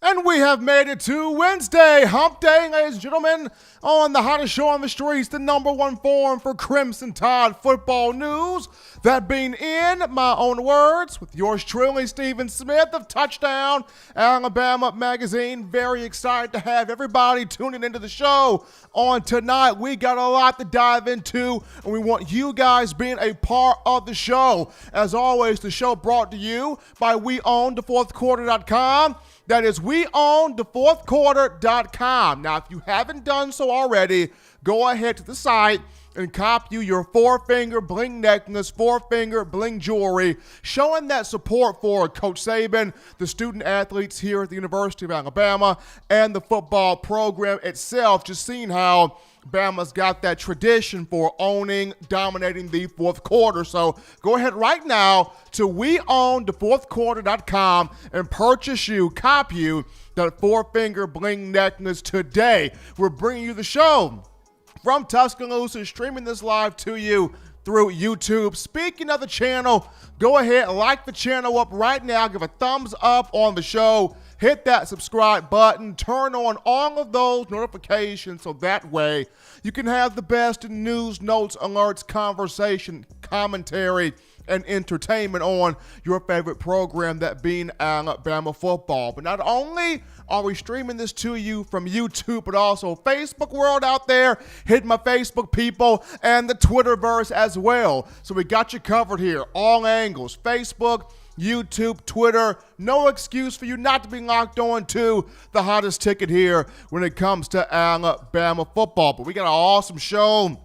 And we have made it to Wednesday, hump day, ladies and gentlemen, on the hottest show on the streets, the number one forum for Crimson Tide football news. That being in my own words, with yours truly, Stephen Smith of Touchdown Alabama Magazine. Very excited to have everybody tuning into the show on tonight. We got a lot to dive into, and we want you guys being a part of the show. As always, the show brought to you by WeOwnTheFourthQuarter.com. That is WeOwnTheFourthQuarter.com. Now, if you haven't done so already, go ahead to the site and cop you your four-finger bling necklace, four-finger bling jewelry, showing that support for Coach Saban, the student athletes here at the University of Alabama, and the football program itself. Just seeing how Bama's got that tradition for dominating the fourth quarter. So go ahead right now to WeOwnTheFourthQuarter.com and cop you that four-finger bling necklace today. We're bringing you the show from Tuscaloosa, streaming this live to you through YouTube. Speaking of the channel, go ahead, like the channel up right now. Give a thumbs up on the show. Hit that subscribe button. Turn on all of those notifications so that way you can have the best in news, notes, alerts, conversation, commentary, and entertainment on your favorite program, that being Alabama football. But not only are we streaming this to you from YouTube, but also Facebook world out there. Hit my Facebook people and the Twitterverse as well. So we got you covered here. All angles, Facebook, YouTube, Twitter. No excuse for you not to be locked on to the hottest ticket here when it comes to Alabama football. But we got an awesome show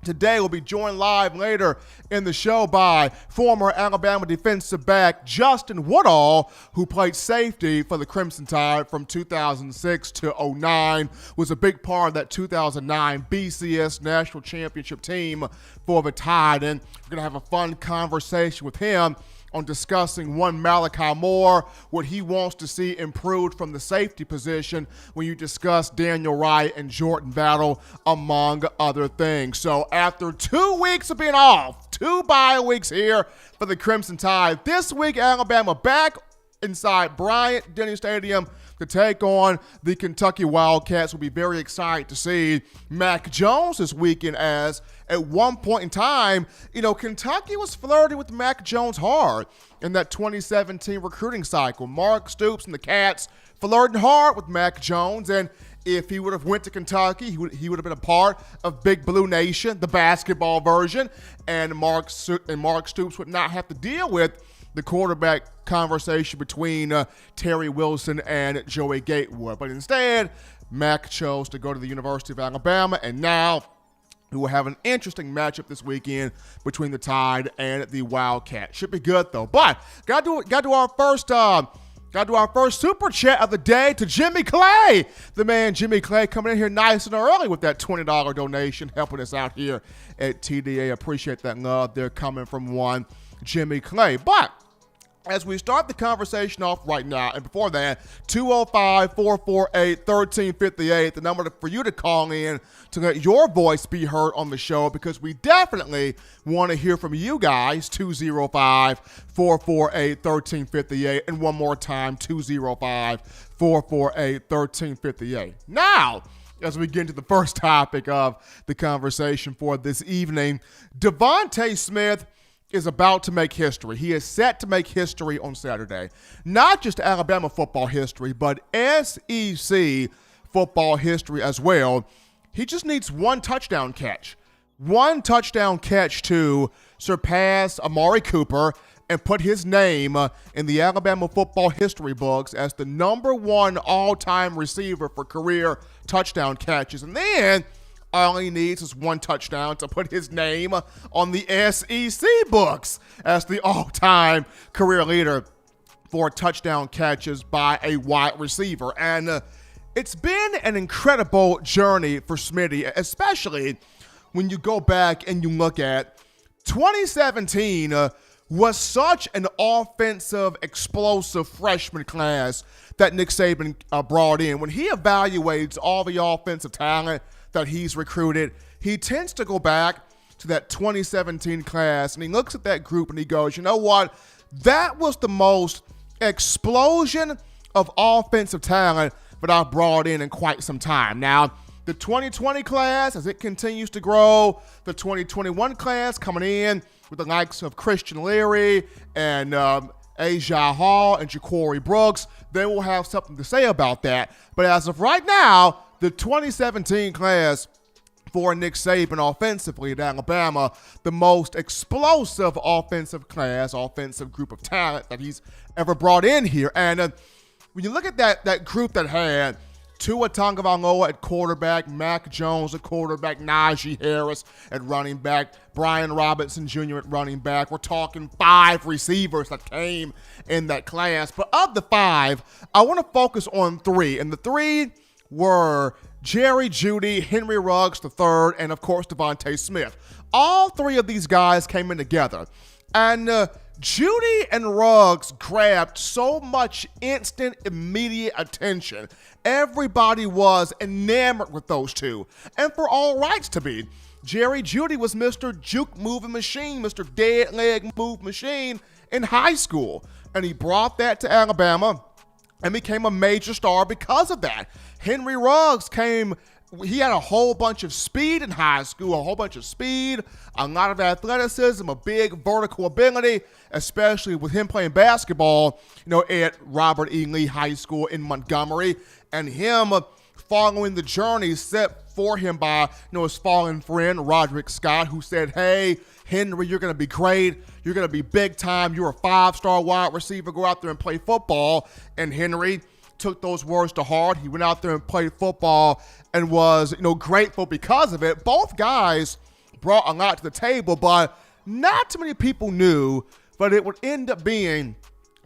today. We'll be joined live later in the show by former Alabama defensive back Justin Woodall, who played safety for the Crimson Tide from 2006 to 2009, was a big part of that 2009 BCS National Championship team for the Tide. And we're going to have a fun conversation with him on discussing one Malachi Moore, what he wants to see improved from the safety position when you discuss Daniel Wright and Jordan Battle, among other things. So after 2 weeks of being off, 2 bye weeks here for the Crimson Tide, this week Alabama back inside Bryant-Denny Stadium to take on the Kentucky Wildcats. Will be very excited to see Mac Jones this weekend, as at one point in time, Kentucky was flirting with Mac Jones hard in that 2017 recruiting cycle. Mark Stoops and the Cats flirting hard with Mac Jones, and if he would have went to Kentucky, he would have been a part of Big Blue Nation, the basketball version, and Mark Stoops would not have to deal with the quarterback conversation between Terry Wilson and Joey Gatewood. But instead, Mac chose to go to the University of Alabama, and now we will have an interesting matchup this weekend between the Tide and the Wildcats. Should be good, though. But got to do our first super chat of the day to Jimmy Clay. The man Jimmy Clay coming in here nice and early with that $20 donation, helping us out here at TDA. Appreciate that love there coming from one Jimmy Clay. But as we start the conversation off right now, and before that, 205-448-1358, the number for you to call in to let your voice be heard on the show, because we definitely want to hear from you guys. 205-448-1358, and one more time, 205-448-1358. Now, as we get into the first topic of the conversation for this evening, Devonta Smith is about to make history. He is set to make history on Saturday. Not just Alabama football history, but SEC football history as well. He just needs one touchdown catch. One touchdown catch to surpass Amari Cooper and put his name in the Alabama football history books as the number one all-time receiver for career touchdown catches. And then all he needs is one touchdown to put his name on the SEC books as the all-time career leader for touchdown catches by a wide receiver. And it's been an incredible journey for Smitty, especially when you go back and you look at 2017 was such an offensive, explosive freshman class that Nick Saban brought in. When he evaluates all the offensive talent that he's recruited, he tends to go back to that 2017 class, and he looks at that group and he goes, you know what? That was the most explosion of offensive talent that I've brought in quite some time. Now, the 2020 class, as it continues to grow, the 2021 class coming in with the likes of Christian Leary and Asia Hall and Ja'Cory Brooks, they will have something to say about that. But as of right now, the 2017 class for Nick Saban offensively at Alabama, the most explosive offensive class, offensive group of talent that he's ever brought in here. And when you look at that group that had Tua Tagovailoa at quarterback, Mac Jones at quarterback, Naji Harris at running back, Brian Robinson Jr. at running back. We're talking 5 receivers that came in that class. But of the 5, I want to focus on 3. And the 3 were Jerry Jeudy, Henry Ruggs III, and of course Devonta Smith. All 3 of these guys came in together. And Jeudy and Ruggs grabbed so much instant, immediate attention. Everybody was enamored with those two, and for all rights to be. Jerry Jeudy was Mr. Juke Moving Machine, Mr. Dead Leg Move Machine in high school, and he brought that to Alabama and became a major star because of that. Henry Ruggs he had a whole bunch of speed in high school, a whole bunch of speed, a lot of athleticism, a big vertical ability, especially with him playing basketball, at Robert E. Lee High School in Montgomery, and him following the journey set for him by, his fallen friend, Roderick Scott, who said, hey, Henry, you're going to be great. You're going to be big time. You're a 5-star wide receiver. Go out there and play football. And Henry took those words to heart. He went out there and played football and was, grateful because of it. Both guys brought a lot to the table, but not too many people knew, but it would end up being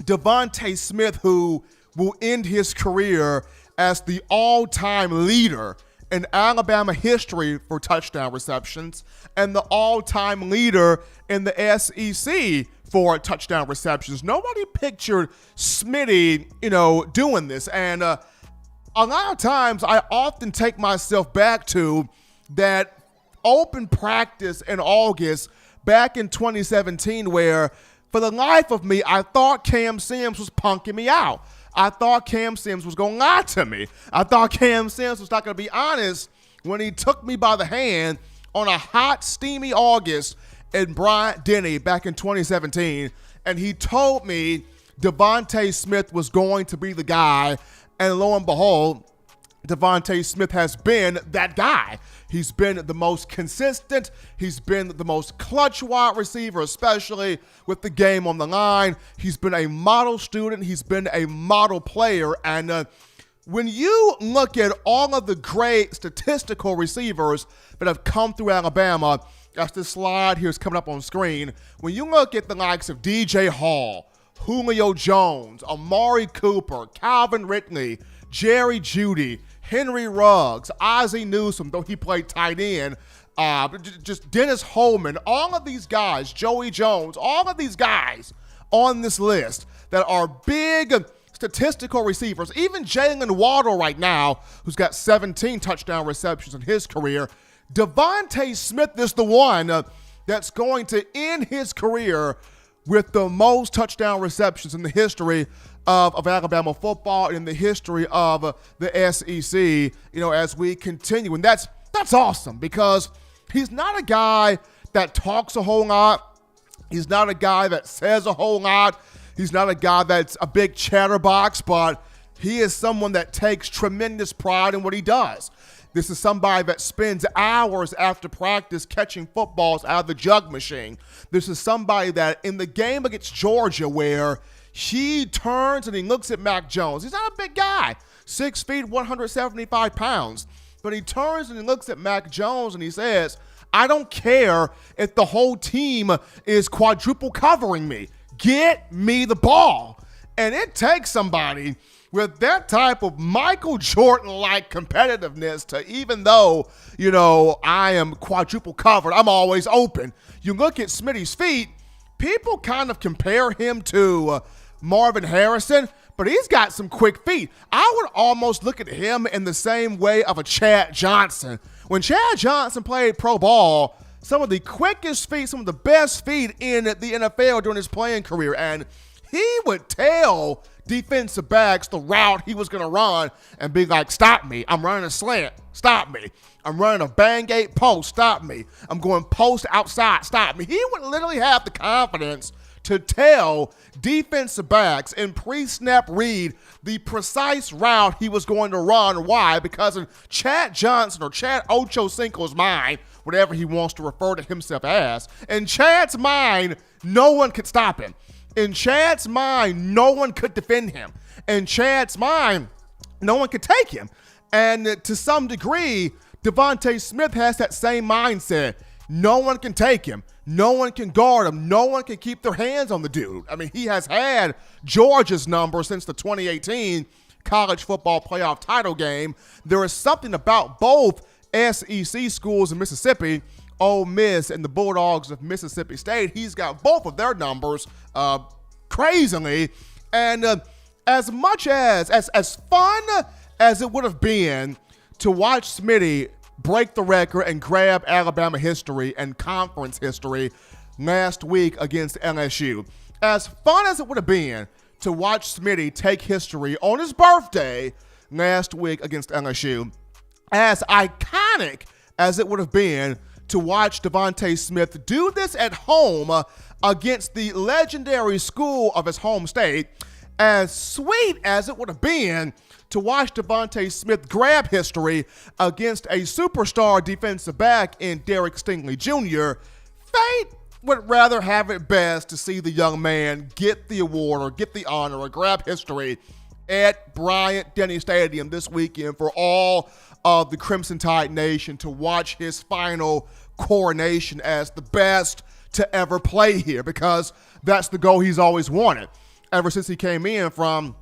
Devonta Smith, who will end his career as the all-time leader in Alabama history for touchdown receptions and the all-time leader in the SEC for touchdown receptions. Nobody pictured Smitty, doing this. And a lot of times I often take myself back to that open practice in August back in 2017 where, for the life of me, I thought Cam Sims was punking me out. I thought Cam Sims was going to lie to me. I thought Cam Sims was not going to be honest when he took me by the hand on a hot, steamy August in Bryant-Denny back in 2017, and he told me Devonta Smith was going to be the guy, and lo and behold, Devonta Smith has been that guy. He's been the most consistent. He's been the most clutch wide receiver, especially with the game on the line. He's been a model student. He's been a model player. And when you look at all of the great statistical receivers that have come through Alabama, as this slide here is coming up on screen, when you look at the likes of DJ Hall, Julio Jones, Amari Cooper, Calvin Ridley, Jerry Jeudy, Henry Ruggs, Ozzie Newsome, though he played tight end, just Dennis Holman, all of these guys, Joey Jones, all of these guys on this list that are big statistical receivers, even Jalen Waddle right now, who's got 17 touchdown receptions in his career. Devonta Smith is the one that's going to end his career with the most touchdown receptions in the history of Alabama football and in the history of the SEC, as we continue. And that's awesome because he's not a guy that talks a whole lot. He's not a guy that says a whole lot. He's not a guy that's a big chatterbox, but he is someone that takes tremendous pride in what he does. This is somebody that spends hours after practice catching footballs out of the jug machine. This is somebody that in the game against Georgia where he turns and he looks at Mac Jones. He's not a big guy, 6 feet, 175 pounds. But he turns and he looks at Mac Jones and he says, I don't care if the whole team is quadruple covering me. Get me the ball. And it takes somebody with that type of Michael Jordan-like competitiveness to, even though, I am quadruple covered, I'm always open. You look at Smitty's feet, people kind of compare him to Marvin Harrison, but he's got some quick feet. I would almost look at him in the same way of a Chad Johnson. When Chad Johnson played pro ball, some of the quickest feet, some of the best feet in the NFL during his playing career, and he would tell defensive backs the route he was going to run and be like, stop me. I'm running a slant. Stop me. I'm running a bang gate post. Stop me. I'm going post outside. Stop me. He would literally have the confidence to tell defensive backs in pre-snap read the precise route he was going to run. Why? Because in Chad Johnson or Chad Ochocinco's mind, whatever he wants to refer to himself as, in Chad's mind, no one could stop him. In Chad's mind, no one could defend him. In Chad's mind, no one could take him. And to some degree, Devonta Smith has that same mindset. No one can take him. No one can guard him. No one can keep their hands on the dude. I mean, he has had Georgia's number since the 2018 college football playoff title game. There is something about both SEC schools in Mississippi, Ole Miss and the Bulldogs of Mississippi State. He's got both of their numbers crazily. And as much as fun as it would have been to watch Smitty break the record and grab Alabama history and conference history last week against LSU, as fun as it would have been to watch Smitty take history on his birthday last week against LSU, as iconic as it would have been to watch Devonta Smith do this at home against the legendary school of his home state, as sweet as it would have been to watch Devonta Smith grab history against a superstar defensive back in Derek Stingley Jr., fate would rather have it best to see the young man get the award or get the honor or grab history at Bryant-Denny Stadium this weekend for all of the Crimson Tide Nation to watch his final coronation as the best to ever play here, because that's the goal he's always wanted. Ever since he came in from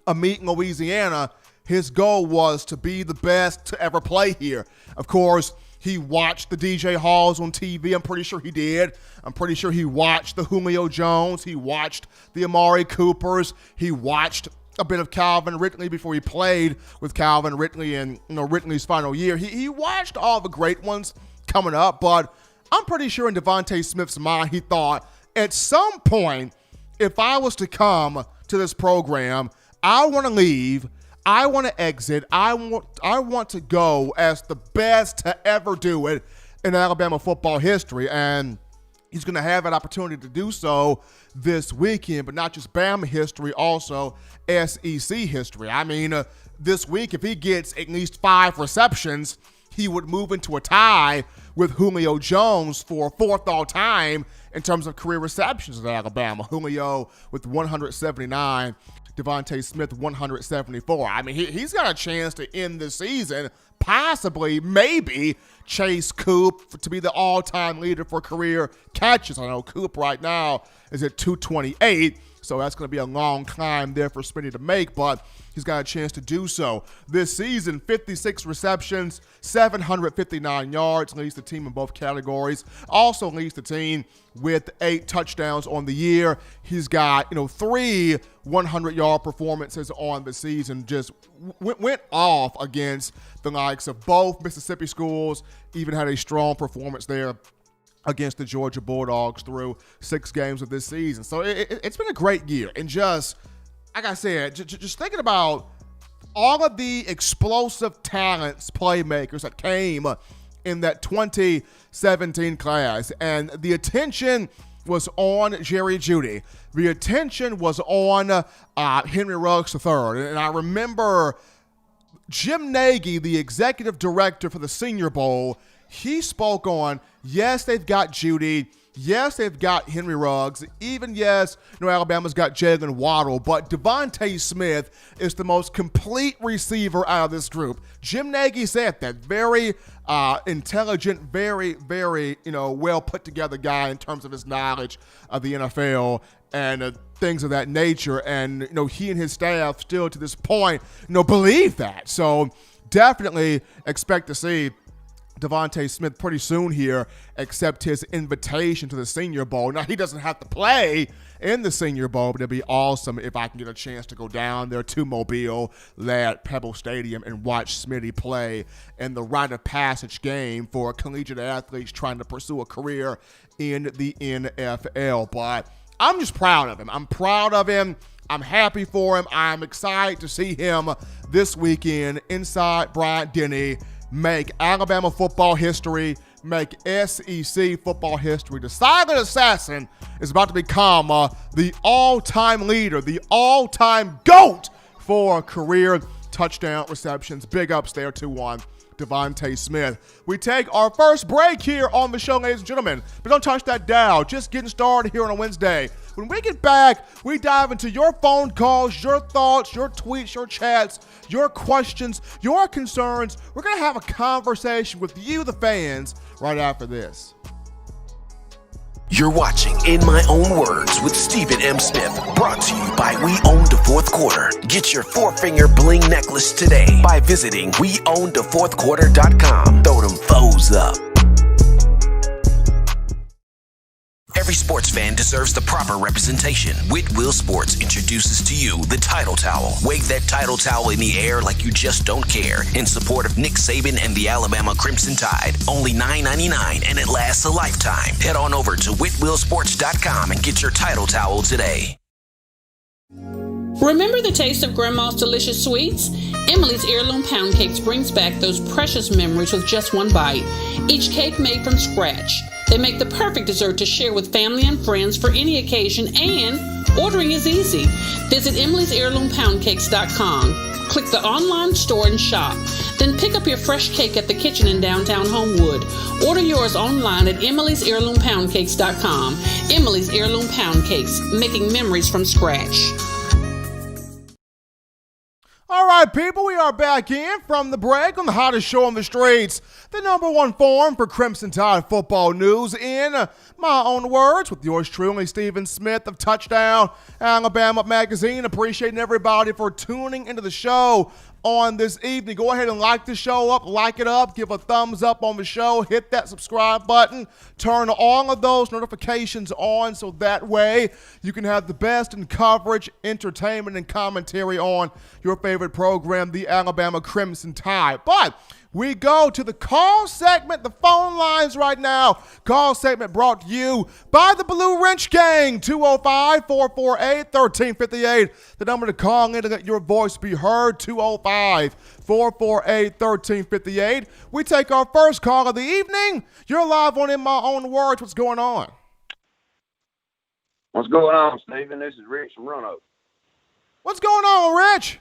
a meet in Louisiana, his goal was to be the best to ever play here. Of course, he watched the DJ Halls on TV. I'm pretty sure he did. I'm pretty sure he watched the Julio Jones. He watched the Amari Coopers. He watched a bit of Calvin Ridley before he played with Calvin Ridley in Ridley's final year. He watched all the great ones coming up, but I'm pretty sure in Devonta Smith's mind, he thought, at some point, if I was to come to this program, I want to leave, I want to exit, I want to go as the best to ever do it in Alabama football history. And he's going to have that opportunity to do so this weekend, but not just Bama history, also SEC history. I mean, this week, if he gets at least 5 receptions, he would move into a tie with Julio Jones for 4th all time in terms of career receptions at Alabama. Julio with 179, Devonta Smith 174. I mean, he's got a chance to end the season, possibly, maybe, chase Coop to be the all-time leader for career catches. I know Coop right now is at 228, so that's going to be a long climb there for Smitty to make, but he's got a chance to do so. This season, 56 receptions, 759 yards, leads the team in both categories. Also leads the team with 8 touchdowns on the year. He's got, 3 100-yard performances on the season. Just went off against the likes of both Mississippi schools, even had a strong performance there against the Georgia Bulldogs through 6 games of this season. So it's been a great year. And just, like I said, just thinking about all of the explosive talents, playmakers that came in that 2017 class, and the attention was on Jerry Jeudy. The attention was on Henry Ruggs III. And I remember Jim Nagy, the executive director for the Senior Bowl, he spoke on, yes, they've got Jeudy. Yes, they've got Henry Ruggs. Even, yes, Alabama's got Jalen Waddle. But Devonta Smith is the most complete receiver out of this group. Jim Nagy said that. Very intelligent, very, very, well put together guy in terms of his knowledge of the NFL and things of that nature. And, he and his staff still to this point, believe that. So definitely expect to see Devonta Smith pretty soon here accept his invitation to the Senior Bowl. Now, he doesn't have to play in the Senior Bowl, but it'd be awesome if I can get a chance to go down there to Mobile, at Pebble Stadium, and watch Smitty play in the rite of passage game for collegiate athletes trying to pursue a career in the NFL. But I'm just proud of him. I'm proud of him. I'm happy for him. I'm excited to see him this weekend inside Bryant-Denny make Alabama football history, make SEC football history. The silent assassin is about to become the all-time leader, the all-time GOAT for career touchdown receptions. Big ups there to Devonta Smith. We take our first break here on the show, ladies and gentlemen, but don't touch that dial. Just getting started here on a Wednesday. When we get back, we dive into your phone calls, your thoughts, your tweets, your chats, your questions, your concerns. We're going to have a conversation with you, the fans, right after this. You're watching In My Own Words with Stephen M. Smith, brought to you by We Own the Fourth Quarter. Get your four-finger bling necklace today by visiting weownthefourthquarter.com. Throw them foes up. Every sports fan deserves the proper representation. Whitwell Sports introduces to you the Title Towel. Wave that Title Towel in the air like you just don't care in support of Nick Saban and the Alabama Crimson Tide. Only $9.99 and it lasts a lifetime. Head on over to whitwellsports.com and get your Title Towel today. Remember the taste of Grandma's delicious sweets? Emily's Heirloom Pound Cakes brings back those precious memories with just one bite. Each cake made from scratch. They make the perfect dessert to share with family and friends for any occasion, and ordering is easy. Visit emily'sheirloompoundcakes.com. Click the online store and shop. Then pick up your fresh cake at the kitchen in downtown Homewood. Order yours online at emily'sheirloompoundcakes.com. Emily's Heirloom Pound Cakes, making memories from scratch. All right, people, we are back in from the break on the hottest show on the streets, the number one forum for Crimson Tide football news, In My Own Words, with yours truly, Stephen Smith of Touchdown Alabama Magazine. Appreciating everybody for tuning into the show on this evening. Go ahead and like the show up, like it up, give a thumbs up on the show, hit that subscribe button, turn all of those notifications on so that way you can have the best in coverage, entertainment, and commentary on your favorite program, the Alabama Crimson Tide. But we go to the call segment, the phone lines right now. Call segment brought to you by the Blue Wrench Gang, 205-448-1358. The number to call in to let your voice be heard, 205-448-1358. We take our first call of the evening. You're live on In My Own Words. What's going on? What's going on, Stephen? This is Rich from Roanoke. What's going on, Rich?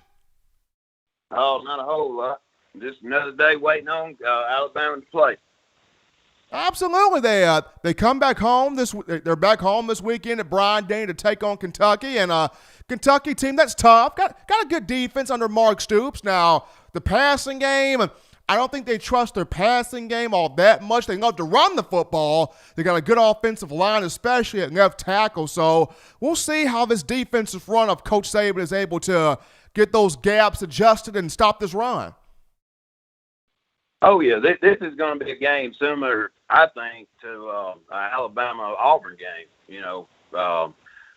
Oh, not a whole lot. Just another day waiting on Alabama to play. Absolutely, they come back home they're back home this weekend at Bryant-Denny to take on Kentucky, and Kentucky team that's tough. Got a good defense under Mark Stoops. Now the passing game, I don't think they trust their passing game all that much. They love to run the football. They got a good offensive line, especially at left tackle. So we'll see how this defensive front of Coach Saban is able to get those gaps adjusted and stop this run. Oh, yeah, this is going to be a game similar, I think, to Alabama-Auburn game. You know,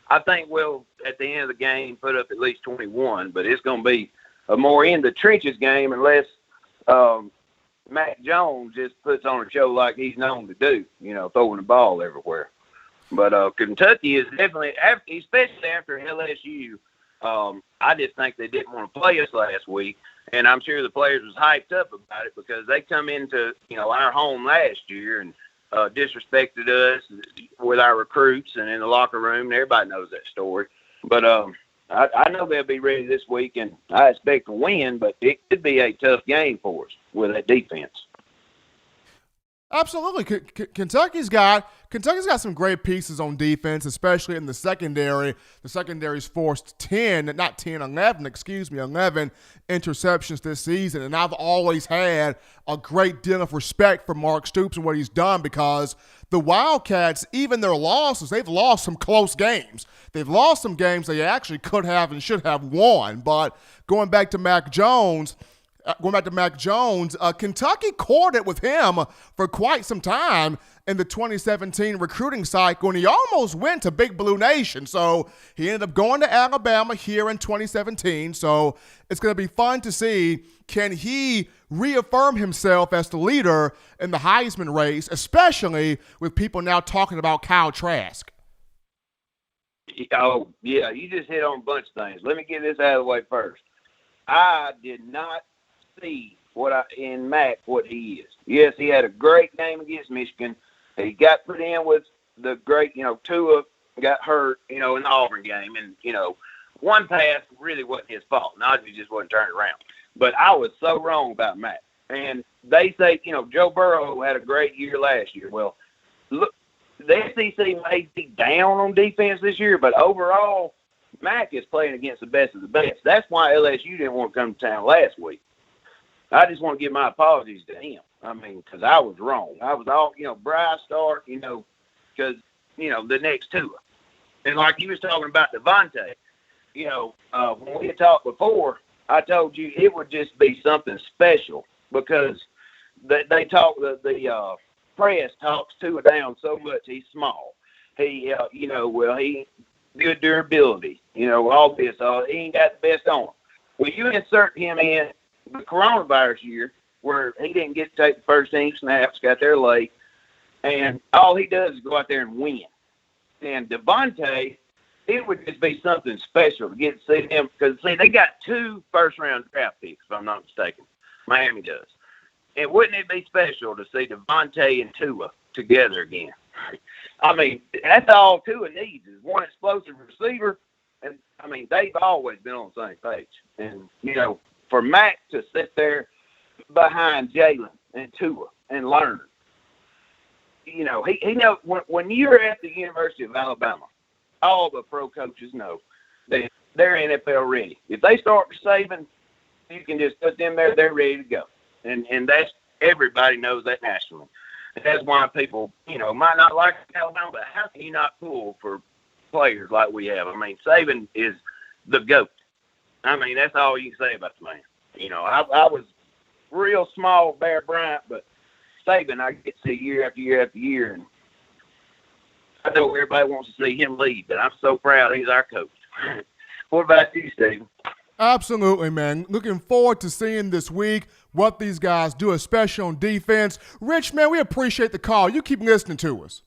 I think we'll, at the end of the game, put up at least 21, but it's going to be a more in-the-trenches game unless Mac Jones just puts on a show like he's known to do, you know, throwing the ball everywhere. But Kentucky is definitely, especially after LSU, I just think they didn't want to play us last week. And I'm sure the players was hyped up about it because they come into, you know, our home last year and disrespected us with our recruits and in the locker room. And everybody knows that story. But I know they'll be ready this week, and I expect to win, but it could be a tough game for us with that defense. Absolutely. Kentucky's got some great pieces on defense, especially in the secondary. The secondary's forced 11 interceptions this season. And I've always had a great deal of respect for Mark Stoops and what he's done because the Wildcats, even their losses, they've lost some close games. They've lost some games they actually could have and should have won. But going back to Mac Jones, Kentucky courted with him for quite some time in the 2017 recruiting cycle, and he almost went to Big Blue Nation. So he ended up going to Alabama here in 2017. So it's going to be fun to see, can he reaffirm himself as the leader in the Heisman race, especially with people now talking about Kyle Trask. Oh, yeah, you just hit on a bunch of things. Let me get this out of the way first. I did not see in Mac what he is. Yes, he had a great game against Michigan. He got put in with the great, Tua got hurt, in the Auburn game. And, one pass really wasn't his fault. Naji just wasn't turning around. But I was so wrong about Mac. And they say, Joe Burrow had a great year last year. Well, look, the SEC may be down on defense this year, but overall, Mac is playing against the best of the best. That's why LSU didn't want to come to town last week. I just want to give my apologies to him. I mean, because I was wrong. I was all, Bryce Stark, because, the next two. And like you was talking about Devonta, when we had talked before, I told you it would just be something special because they talk, the press talks Tua down so much. He's small. He, he good durability, all this. He ain't got the best on him. Well, you insert him in the coronavirus year where he didn't get to take the first team snaps, got there late, and all he does is go out there and win. And Devonta, it would just be something special to get to see him because, they got 2 first-round draft picks, if I'm not mistaken. Miami does. And wouldn't it be special to see Devonta and Tua together again? I mean, that's all Tua needs is one explosive receiver. And, they've always been on the same page. And, for Mac to sit there behind Jalen and Tua and learn, he knows when you're at the University of Alabama, all the pro coaches know that they're NFL ready. If they start saving, you can just put them there, they're ready to go. And that's everybody knows that nationally. And that's why people, might not like Alabama, but how can you not pull for players like we have? Saban is the GOAT. That's all you can say about the man. I was real small Bear Bryant, but Saban I get to see year after year after year. And I know everybody wants to see him lead, but I'm so proud he's our coach. What about you, Stephen? Absolutely, man. Looking forward to seeing this week what these guys do, especially on defense. Rich, man, we appreciate the call. You keep listening to us.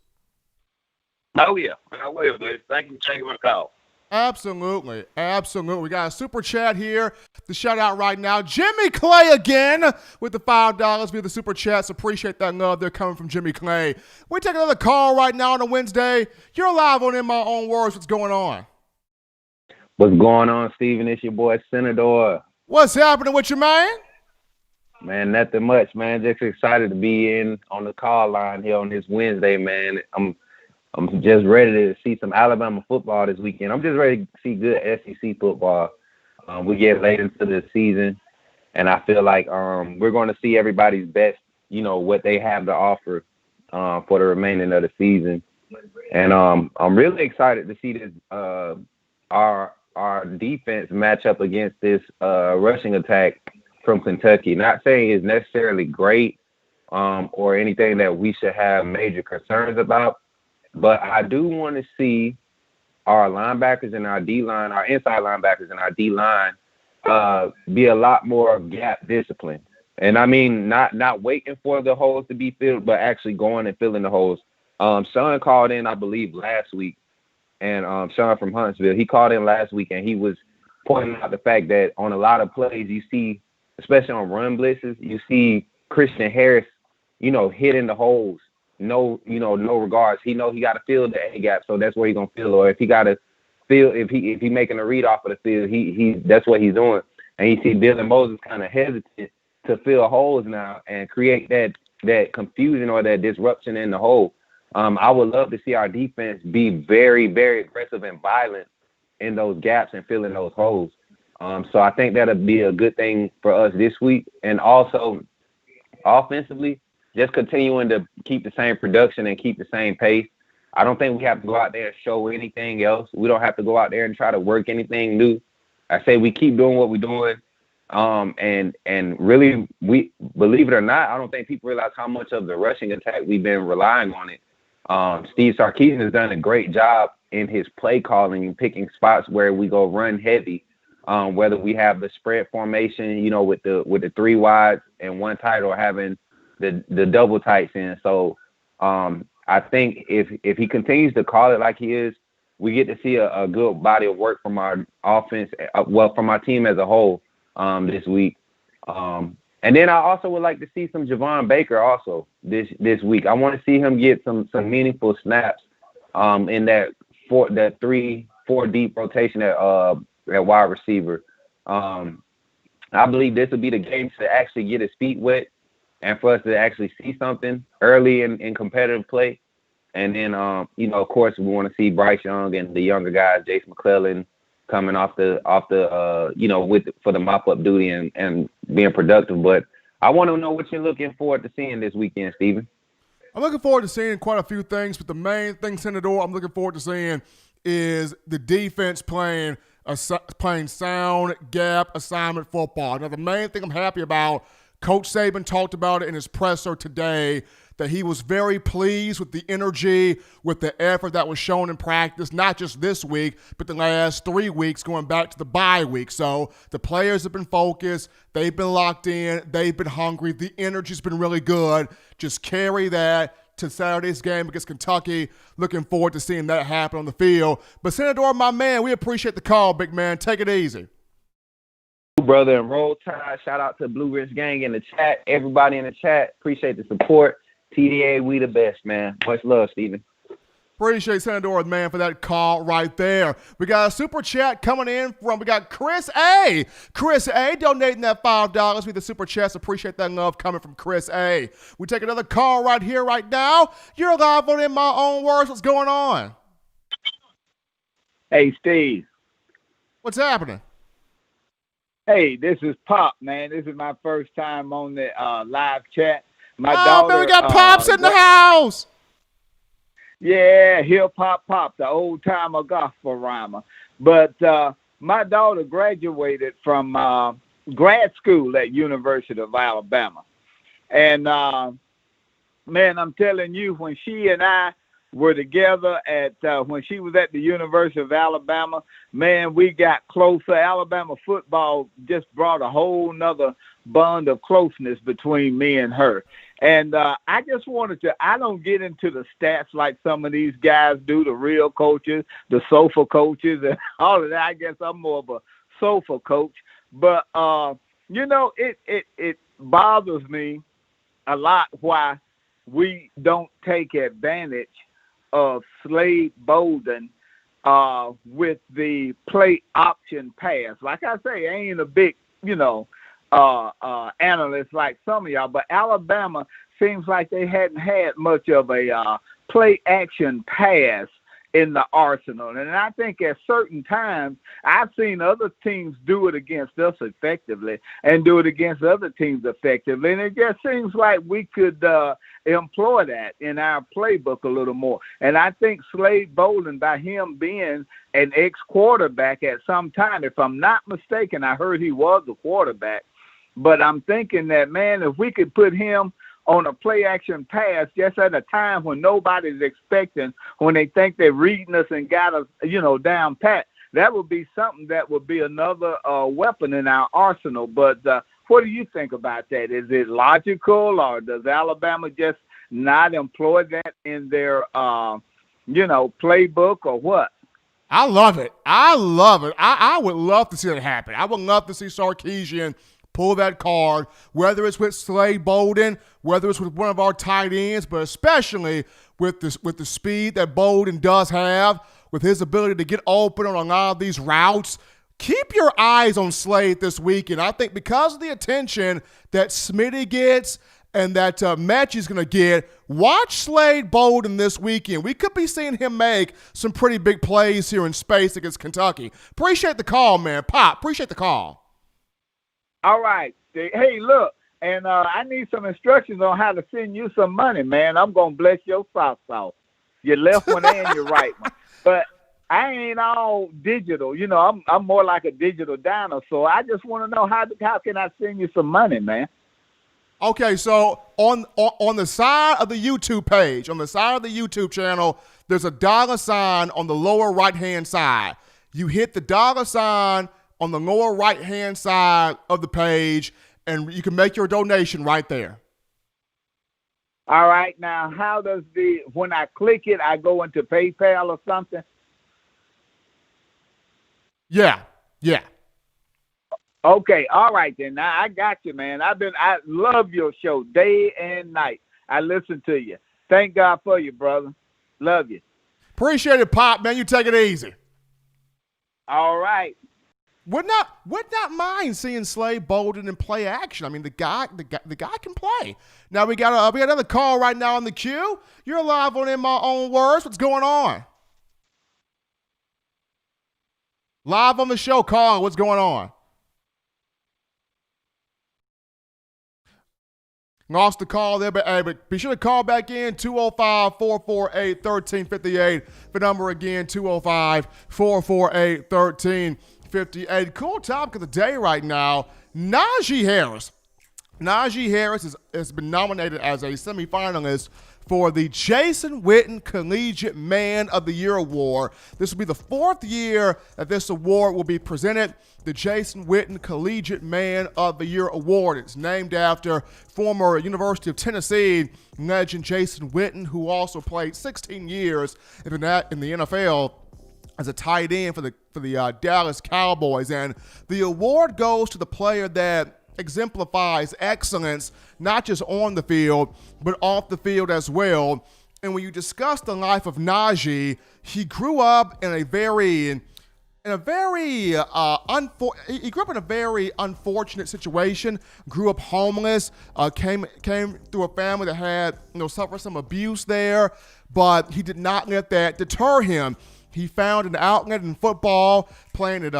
Oh, yeah. I will, dude. Thank you for taking my call. Absolutely. We got a super chat here to shout out right now. Jimmy Clay again with the $5 via the super chats. Appreciate that love. They're coming from Jimmy Clay. We take another call right now on a Wednesday. You're live on In My Own Words. What's going on? What's going on, Steven? It's your boy, Senator. What's happening with you, man? Man, nothing much, man. Just excited to be in on the call line here on this Wednesday, man. I'm just ready to see some Alabama football this weekend. I'm just ready to see good SEC football. We get late into the season, and I feel like we're going to see everybody's best, what they have to offer for the remaining of the season. And I'm really excited to see this our defense match up against this rushing attack from Kentucky. Not saying it's necessarily great or anything that we should have major concerns about, but I do want to see our linebackers and our D-line, our inside linebackers and our D-line be a lot more gap disciplined. And not waiting for the holes to be filled, but actually going and filling the holes. Sean called in, I believe, last week, and Sean from Huntsville, he called in last week, and he was pointing out the fact that on a lot of plays you see, especially on run blitzes, you see Christian Harris, hitting the holes. No regards. He know he got to fill the A gap, so that's where he's gonna fill. Or if he got to fill, if he making a read off of the field, he that's what he's doing. And you see Dylan Moses kind of hesitant to fill holes now and create that confusion or that disruption in the hole. I would love to see our defense be very, very aggressive and violent in those gaps and filling those holes. So I think that'll be a good thing for us this week. And also offensively, just continuing to keep the same production and keep the same pace. I don't think we have to go out there and show anything else. We don't have to go out there and try to work anything new. I say we keep doing what we're doing. And really, we believe it or not, I don't think people realize how much of the rushing attack we've been relying on it. Steve Sarkisian has done a great job in his play calling and picking spots where we go run heavy. Whether we have the spread formation, with the 3 wides and 1 tight, or having the double tights in. So I think if he continues to call it like he is, we get to see a good body of work from our offense, from our team as a whole this week. And then I also would like to see some Javon Baker also this week. I want to see him get some meaningful snaps in that 3-4 deep rotation at wide receiver. I believe this will be the game to actually get his feet wet and for us to actually see something early in competitive play. And then, of course, we want to see Bryce Young and the younger guys, Jace McClellan, coming off the for the mop-up duty and being productive. But I want to know what you're looking forward to seeing this weekend, Steven. I'm looking forward to seeing quite a few things, but the main thing, Senator, I'm looking forward to seeing is the defense playing sound gap assignment football. Now, the main thing I'm happy about, Coach Saban talked about it in his presser today, that he was very pleased with the energy, with the effort that was shown in practice, not just this week, but the last 3 weeks going back to the bye week. So the players have been focused. They've been locked in. They've been hungry. The energy's been really good. Just carry that to Saturday's game against Kentucky. Looking forward to seeing that happen on the field. But Senator, my man, we appreciate the call, big man. Take it easy. Brother, and Roll Tide. Shout out to Blue Ridge Gang in the chat. Everybody in the chat. Appreciate the support. TDA, we the best, man. Much love, Steven. Appreciate Senator, man, for that call right there. We got a super chat coming in we got Chris A. Chris A. donating that $5 with the super chats. Appreciate that love coming from Chris A. We take another call right here, right now. You're live on In My Own Words. What's going on? Hey, Steve. What's happening? Hey, this is Pop, man. This is my first time on the live chat. My daughter, man, we got Pops in the house. Yeah, hip hop Pop, the old timer gospel rhymer. But my daughter graduated from grad school at University of Alabama. And, man, I'm telling you, when she and I were together when she was at the University of Alabama, man, we got closer. Alabama football just brought a whole nother bond of closeness between me and her. And I just wanted to, I don't get into the stats like some of these guys do, the real coaches, the sofa coaches, and all of that. I guess I'm more of a sofa coach. But, it bothers me a lot why we don't take advantage of Slade Bolden with the play option pass. Like I say, I ain't a big, analyst like some of y'all, but Alabama seems like they hadn't had much of a play action pass in the arsenal. And I think at certain times I've seen other teams do it against us effectively and do it against other teams effectively. And it just seems like we could employ that in our playbook a little more. And I think Slade Bolden, by him being an ex-quarterback at some time, if I'm not mistaken, I heard he was a quarterback. But I'm thinking that, man, if we could put him on a play-action pass just at a time when nobody's expecting, when they think they're reading us and got us, down pat, that would be something that would be another weapon in our arsenal. But what do you think about that? Is it logical, or does Alabama just not employ that in their, playbook, or what? I love it. I would love to see that happen. I would love to see Sarkisian pull that card, whether it's with Slade Bolden, whether it's with one of our tight ends, but especially with the speed that Bolden does have, with his ability to get open on a lot of these routes. Keep your eyes on Slade this weekend. I think because of the attention that Smitty gets and that Mechie's going to get, watch Slade Bolden this weekend. We could be seeing him make some pretty big plays here in space against Kentucky. Appreciate the call, man. Pop, appreciate the call. All right. Hey, look, and I need some instructions on how to send you some money, man. I'm going to bless your socks off, your left one and your right one. But I ain't all digital. I'm more like a digital dinosaur. I just want to know how can I send you some money, man? Okay, so on the side of the YouTube page, on the side of the YouTube channel, there's a $sign on the lower right-hand side. You hit the $sign on the lower right-hand side of the page, and you can make your donation right there. All right. Now, how does when I click it, I go into PayPal or something? Yeah. Okay, all right then. Now I got you, man. I love your show day and night. I listen to you. Thank God for you, brother. Love you. Appreciate it, Pop, man. You take it easy. All right. Would not mind seeing Slade Bolden in play action. I mean, the guy can play. Now we got another call right now in the queue. You're live on In My Own Words. What's going on? Live on the show, call. What's going on? Lost the call there, but be sure to call back in, 205-448-1358. The number again, 205-448-1358. Cool topic of the day right now, Naji Harris. Naji Harris has been nominated as a semifinalist for the Jason Witten Collegiate Man of the Year Award. This will be the fourth year that this award will be presented. The Jason Witten Collegiate Man of the Year Award. It's named after former University of Tennessee legend Jason Witten, who also played 16 years in the NFL as a tight end for the Dallas Cowboys. And the award goes to the player that exemplifies excellence, not just on the field, but off the field as well. And when you discuss the life of Naji, he grew up in a very unfortunate situation. Grew up homeless. Came through a family that had suffered some abuse there, but he did not let that deter him. He found an outlet in football, playing at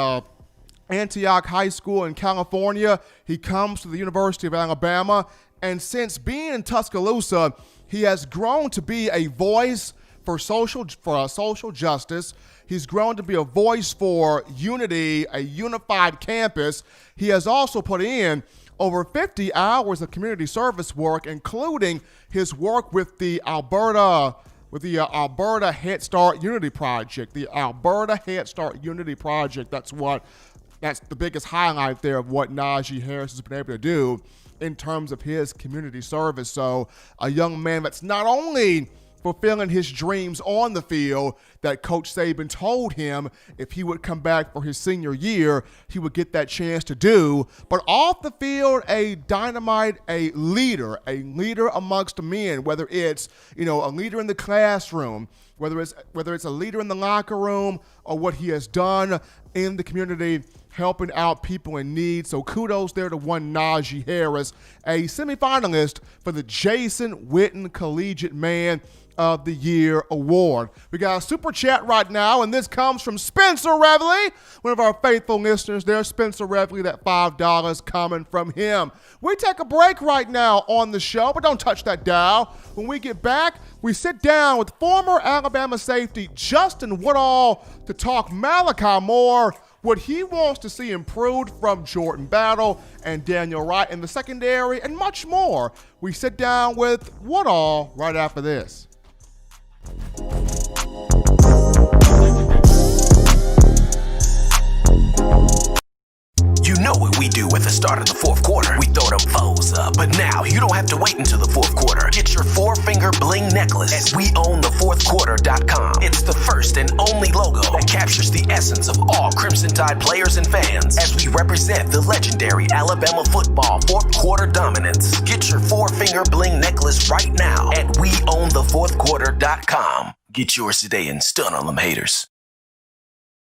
Antioch High School in California. He comes to the University of Alabama, and since being in Tuscaloosa, he has grown to be a voice for social justice. He's grown to be a voice for unity, a unified campus. He has also put in over 50 hours of community service work, including his work with the Alberta Head Start Unity Project. The Alberta Head Start Unity Project, that's the biggest highlight there of what Naji Harris has been able to do in terms of his community service. So a young man that's not only fulfilling his dreams on the field that Coach Saban told him if he would come back for his senior year, he would get that chance to do, but off the field, a leader amongst the men, whether it's, a leader in the classroom, whether it's a leader in the locker room, or what he has done in the community helping out people in need. So kudos there to one Naji Harris, a semifinalist for the Jason Witten Collegiate Man of the Year Award. We got a super chat right now, and this comes from Spencer Revely, one of our faithful listeners there. Spencer Revely, that $5 coming from him. We take a break right now on the show, but don't touch that dial. When we get back, we sit down with former Alabama safety Justin Woodall to talk Malachi Moore, what he wants to see improved from Jordan Battle and Daniel Wright in the secondary, and much more. We sit down with Woodall right after this. You know what we do at the start of the fourth quarter. We throw them foes up. But now you don't have to wait until the fourth quarter. Get your four-finger bling necklace at weownthefourthquarter.com. It's the first and only logo that captures the essence of all Crimson Tide players and fans as we represent the legendary Alabama football fourth quarter dominance. Get your four-finger bling necklace right now at weownthefourthquarter.com. Get yours today and stun on them haters.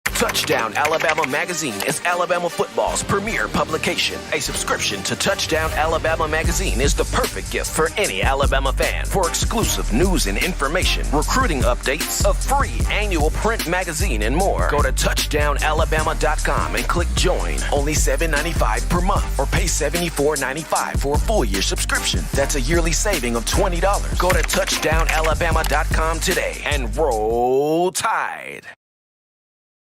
Touchdown Alabama Magazine is Alabama football's premier publication. A subscription to Touchdown Alabama Magazine is the perfect gift for any Alabama fan. For exclusive news and information, recruiting updates, a free annual print magazine, and more, go to touchdownalabama.com and click join. Only $7.95 per month, or pay $74.95 for a full year subscription. That's a yearly saving of $20. Go to touchdownalabama.com today and roll Tide.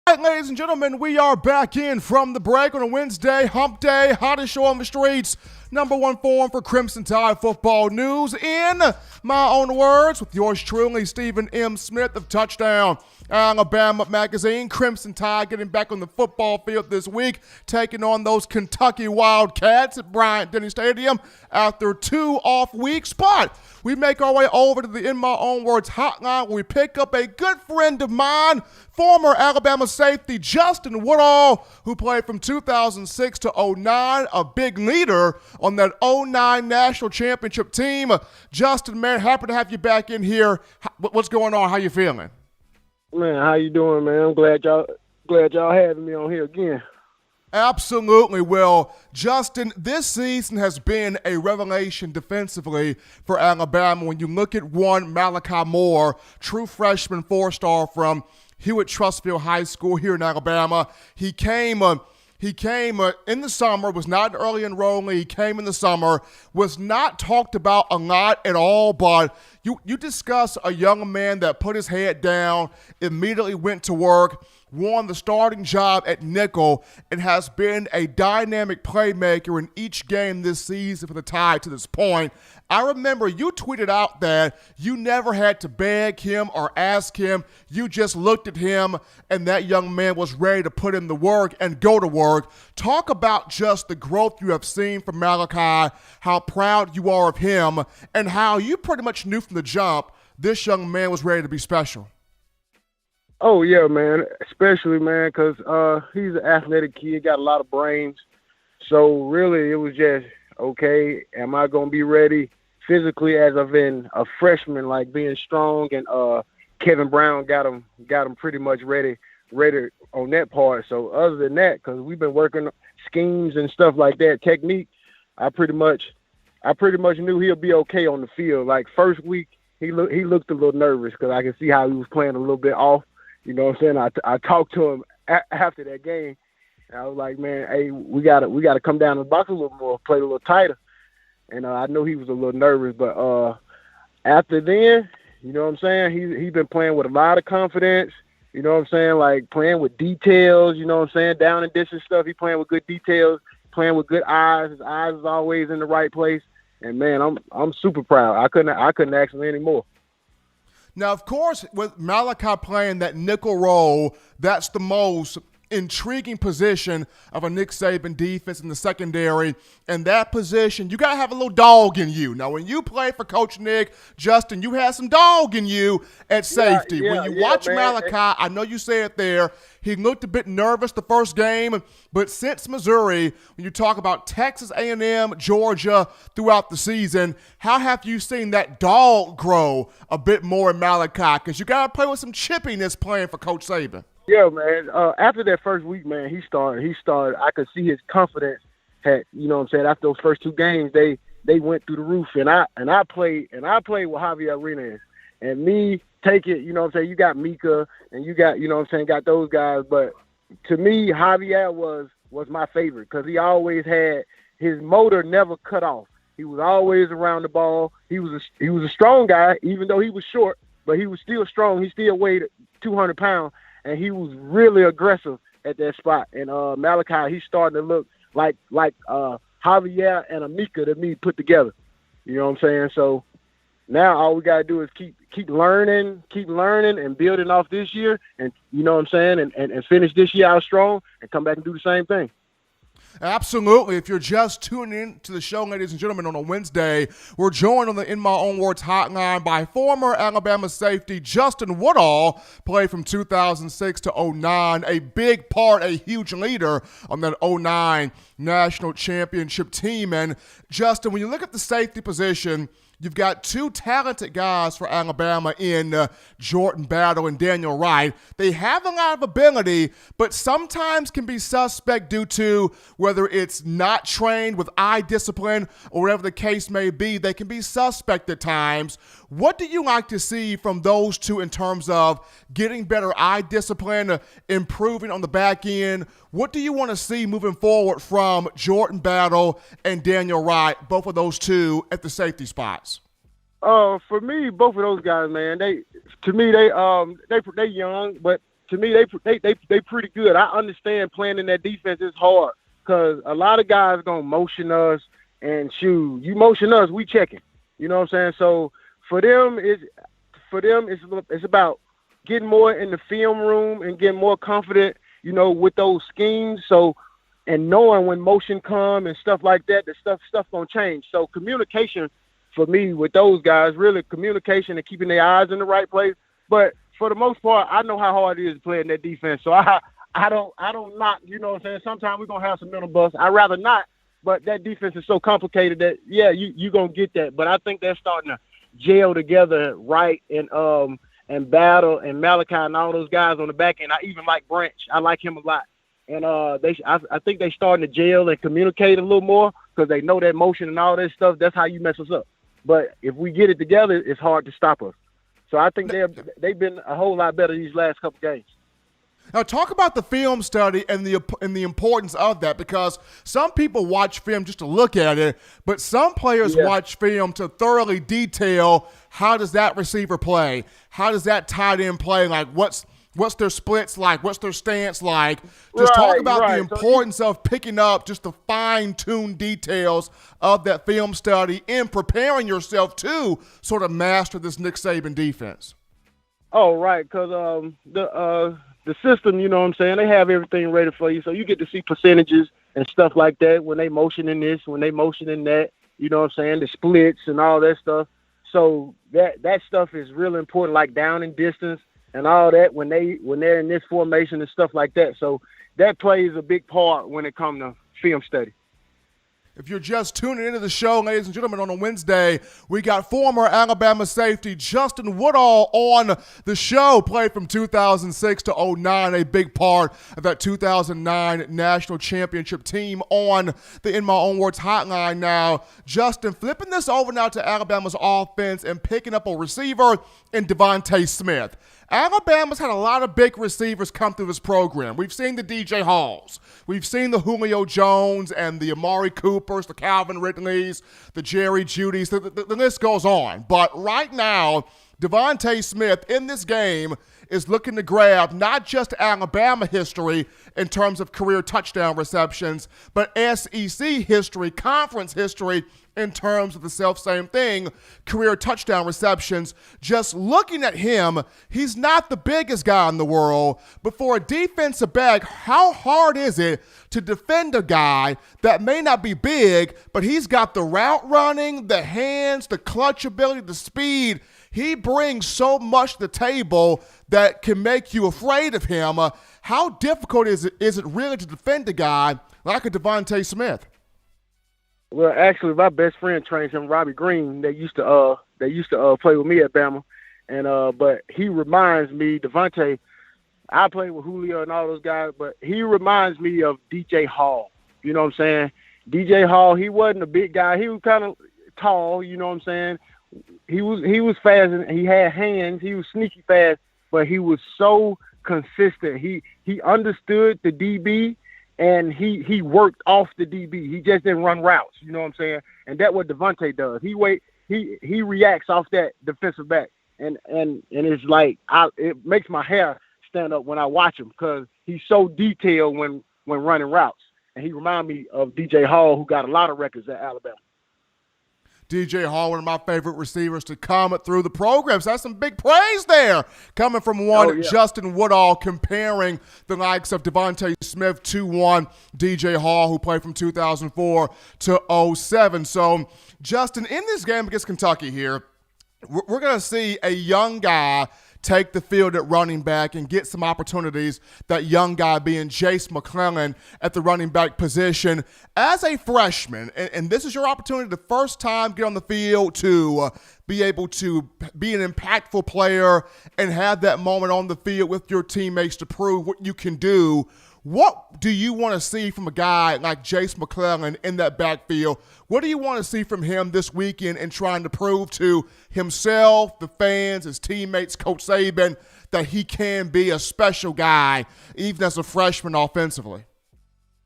All right, ladies and gentlemen, we are back in from the break on a Wednesday, hump day, hottest show on the streets. number one forum for Crimson Tide football news. In my own words, with yours truly, Stephen M. Smith of Touchdown Alabama Magazine. Crimson Tide getting back on the football field this week, taking on those Kentucky Wildcats at Bryant-Denny Stadium after 2 off weeks. But we make our way over to the In My Own Words hotline, where we pick up a good friend of mine, former Alabama safety Justin Woodall, who played from 2006 to 09, a big leader on that 09 national championship team. Justin, man, happy to have you back in here. What's going on? How you feeling? Man, how you doing, man? I'm glad y'all having me on here again. Absolutely. Well, Justin, this season has been a revelation defensively for Alabama. When you look at one Malachi Moore, true freshman 4-star from Hewitt Trustfield High School here in Alabama. He came in the summer, was not an early enrollee. He came in the summer, was not talked about a lot at all, but you discuss a young man that put his head down, immediately went to work, won the starting job at nickel, and has been a dynamic playmaker in each game this season for the Tide to this point. I remember you tweeted out that you never had to beg him or ask him. You just looked at him, and that young man was ready to put in the work and go to work. Talk about just the growth you have seen from Malachi, how proud you are of him, and how you pretty much knew from the jump this young man was ready to be special. Oh, yeah, man, especially, man, because he's an athletic kid, got a lot of brains. So, really, it was just, okay, am I going to be ready physically as I've been a freshman, like being strong, and Kevin Brown got him pretty much ready on that part. So, other than that, because we've been working schemes and stuff like that, technique, I pretty much knew he'll be okay on the field. Like, first week, he looked a little nervous because I could see how he was playing a little bit off. You know what I'm saying? I talked to him after that game, and I was like, man, hey, we gotta come down to the box a little more, play a little tighter. And I know he was a little nervous, but after then, you know what I'm saying? He's been playing with a lot of confidence. You know what I'm saying? Like playing with details. You know what I'm saying? Down and distance stuff. He playing with good details, playing with good eyes. His eyes is always in the right place. And man, I'm super proud. I couldn't ask him any more. Now, of course, with Malachi playing that nickel role, that's the most intriguing position of a Nick Saban defense in the secondary. And that position, you got to have a little dog in you. Now, when you play for Coach Nick, Justin, you had some dog in you at safety. When you watch Malachi, I know you say it there, he looked a bit nervous the first game, but since Missouri, when you talk about Texas A&M, Georgia throughout the season, how have you seen that dog grow a bit more in Malachi? Because you got to play with some chippiness playing for Coach Saban. Yeah, man. After that first week, man, he started. I could see his confidence had, you know what I'm saying, after those first 2 games, they went through the roof. And I played with Javier Arenas. And me take it, you know what I'm saying, you got Mika and you got, you know what I'm saying, got those guys. But to me, Javier was my favorite because he always had his motor never cut off. He was always around the ball. He was a strong guy, even though he was short, but he was still strong. He still weighed 200 pounds. And he was really aggressive at that spot. And Malachi, he's starting to look like Javier and Amika to me put together. You know what I'm saying? So now all we got to do is keep learning and building off this year. And you know what I'm saying? And finish this year out strong and come back and do the same thing. Absolutely. If you're just tuning in to the show, ladies and gentlemen, on a Wednesday, we're joined on the In My Own Words hotline by former Alabama safety Justin Woodall, played from 2006 to 09, a big part, a huge leader on that 09 national championship team. And Justin, when you look at the safety position, you've got 2 talented guys for Alabama in Jordan Battle and Daniel Wright. They have a lot of ability, but sometimes can be suspect due to whether it's not trained with eye discipline or whatever the case may be. They can be suspect at times. What do you like to see from those 2 in terms of getting better eye discipline, improving on the back end? What do you want to see moving forward from Jordan Battle and Daniel Wright, both of those 2 at the safety spots? For me, both of those guys, man, they young, but to me they pretty good. I understand playing in that defense is hard because a lot of guys gonna motion us And shoot, you motion us, we checking. You know what I'm saying? So for them, it's about getting more in the film room and getting more confident, you know, with those schemes. So, and knowing when motion come and stuff like that, the stuff gonna change. So communication for me with those guys, really communication and keeping their eyes in the right place. But for the most part, I know how hard it is to play in that defense. So I don't knock, you know what I'm saying? Sometimes we're gonna have some mental busts. I'd rather not, but that defense is so complicated that you gonna get that. But I think they're starting to gel together right, and Battle and Malachi and all those guys on the back end. I even like Branch. I like him a lot. And I think they starting to gel and communicate a little more because they know that motion and all that stuff. That's how you mess us up. But if we get it together, it's hard to stop us. So I think they've been a whole lot better these last couple games. Now, talk about the film study and the importance of that, because some people watch film just to look at it, but some players watch film to thoroughly detail how does that receiver play, how does that tight end play, like what's their splits like, what's their stance like. Just talk about the importance of picking up just the fine-tuned details of that film study and preparing yourself to sort of master this Nick Saban defense. Oh, right, because the system, you know what I'm saying, they have everything ready for you. So you get to see percentages and stuff like that when they motion in this, when they motion in that, you know what I'm saying, the splits and all that stuff. So that stuff is really important, like down and distance and all that when they're in this formation and stuff like that. So that plays a big part when it comes to film study. If you're just tuning into the show, ladies and gentlemen, on a Wednesday, we got former Alabama safety Justin Woodall on the show. Played from 2006 to 2009, a big part of that 2009 national championship team on the In My Own Words hotline now. Justin, flipping this over now to Alabama's offense and picking up a receiver in Devonta Smith. Alabama's had a lot of big receivers come through this program. We've seen the DJ Halls. We've seen the Julio Jones and the Amari Coopers, the Calvin Ridleys, the Jerry Judys. The list goes on. But right now, Devonta Smith in this game is looking to grab not just Alabama history in terms of career touchdown receptions, but SEC history, conference history in terms of the self-same thing, career touchdown receptions. Just looking at him, he's not the biggest guy in the world, but for a defensive back, how hard is it to defend a guy that may not be big, but he's got the route running, the hands, the clutch ability, the speed. He brings so much to the table that can make you afraid of him. How difficult is it really to defend a guy like a Devonta Smith? Well, actually, my best friend trains him, Robbie Green. They used to play with me at Bama, and but he reminds me, Devonta. I played with Julio and all those guys, but he reminds me of DJ Hall. You know what I'm saying? DJ Hall, he wasn't a big guy. He was kind of tall. You know what I'm saying? He was fast and he had hands. He was sneaky fast, but he was so consistent. He understood the DB. And he worked off the DB. He just didn't run routes. You know what I'm saying? And that's what Devonta does. He reacts off that defensive back. And it's like it makes my hair stand up when I watch him because he's so detailed when running routes. And he reminds me of DJ Hall, who got a lot of records at Alabama. DJ Hall, one of my favorite receivers to come through the program. So that's some big praise there coming from one Justin Woodall, comparing the likes of Devonta Smith to one DJ Hall, who played from 2004 to 2007. So, Justin, in this game against Kentucky here, we're going to see a young guy take the field at running back and get some opportunities, that young guy being Jace McClellan at the running back position. As a freshman, and this is your opportunity the first time get on the field to be able to be an impactful player and have that moment on the field with your teammates to prove what you can do. What do you want to see from a guy like Jace McClellan in that backfield? What do you want to see from him this weekend in trying to prove to himself, the fans, his teammates, Coach Saban, that he can be a special guy, even as a freshman offensively?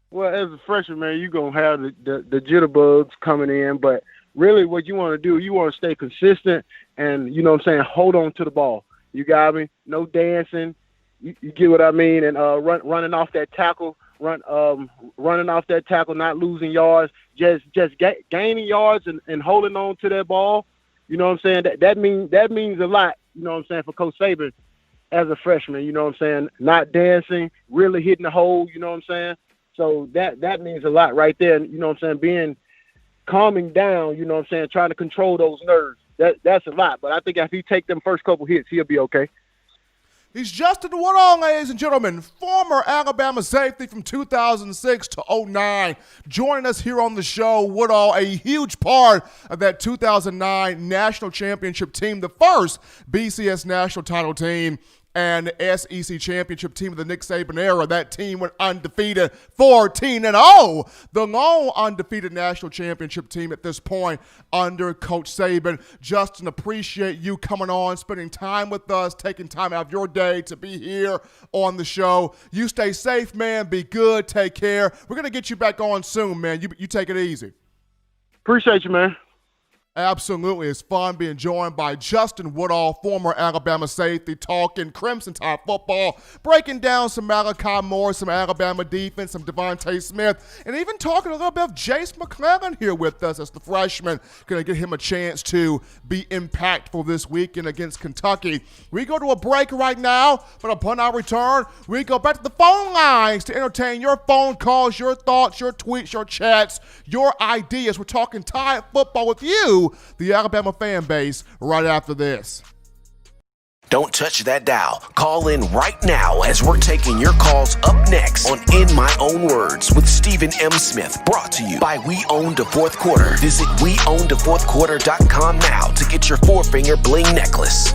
Well, as a freshman, man, you're going to have the jitterbugs coming in, but really what you want to do, you want to stay consistent and, you know what I'm saying, hold on to the ball. You got me? No dancing. You get what I mean? And running off that tackle running off that tackle, not losing yards, just gaining yards and holding on to that ball. You know what I'm saying? That means a lot, you know what I'm saying, for Coach Saban as a freshman, you know what I'm saying? Not dancing, really hitting the hole, you know what I'm saying? So that means a lot right there, you know what I'm saying? Calming down, you know what I'm saying, trying to control those nerves. That's a lot. But I think if he take them first couple hits, he'll be okay. He's Justin Woodall, ladies and gentlemen, former Alabama safety from 2006 to 2009. Joining us here on the show, Woodall, a huge part of that 2009 national championship team, the first BCS national title team and SEC championship team of the Nick Saban era. That team went undefeated, 14-0. The lone undefeated national championship team at this point under Coach Saban. Justin, appreciate you coming on, spending time with us, taking time out of your day to be here on the show. You stay safe, man. Be good. Take care. We're going to get you back on soon, man. You take it easy. Appreciate you, man. Absolutely. It's fun being joined by Justin Woodall, former Alabama safety, talking Crimson Tide football, breaking down some Malachi Moore, some Alabama defense, some Devonta Smith, and even talking a little bit of Jace McClellan here with us as the freshman. Going to get him a chance to be impactful this weekend against Kentucky. We go to a break right now, but upon our return, we go back to the phone lines to entertain your phone calls, your thoughts, your tweets, your chats, your ideas. We're talking Tide football with you, the Alabama fan base, right after this. Don't touch that dial. Call in right now as we're taking your calls up next on In My Own Words with Stephen M. Smith. Brought to you by We Own the Fourth Quarter. Visit weownthefourthquarter.com now to get your four-finger bling necklace.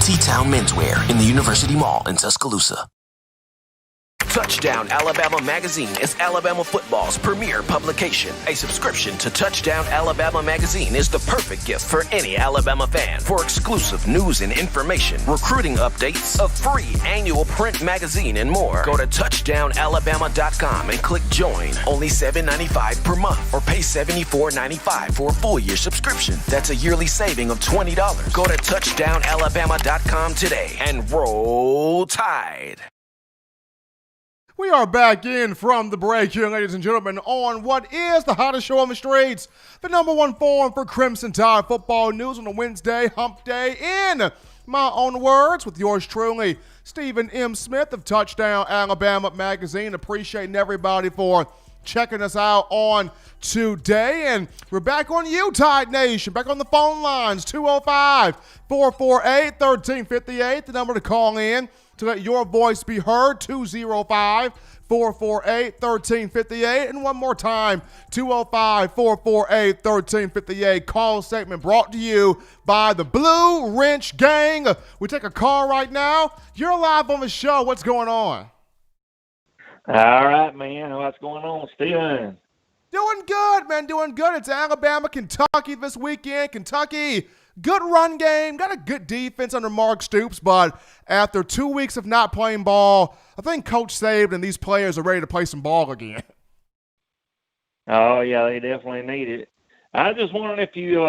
T-Town Menswear in the University Mall in Tuscaloosa. Touchdown Alabama Magazine is Alabama football's premier publication. A subscription to Touchdown Alabama Magazine is the perfect gift for any Alabama fan. For exclusive news and information, recruiting updates, a free annual print magazine, and more, go to touchdownalabama.com and click join. Only $7.95 per month, or pay $74.95 for a full year subscription. That's a yearly saving of $20. Go to touchdownalabama.com today and roll Tide. We are back in from the break here, ladies and gentlemen, on what is the hottest show on the streets, the number one forum for Crimson Tide football news on a Wednesday, hump day, in my own words, with yours truly, Stephen M. Smith of Touchdown Alabama Magazine. Appreciating everybody for checking us out on today. And we're back on you, Tide Nation, back on the phone lines, 205-448-1358, the number to call in to let your voice be heard, 205-448-1358. And one more time, 205-448-1358. Call segment brought to you by the Blue Wrench Gang. We take a call right now. You're live on the show. What's going on? All right, man. What's going on, Steven? Doing good, man. Doing good. It's Alabama, Kentucky this weekend. Kentucky, good run game, got a good defense under Mark Stoops, but after 2 weeks of not playing ball, I think Coach Saban and these players are ready to play some ball again. Oh, yeah, they definitely need it. I just wondered if you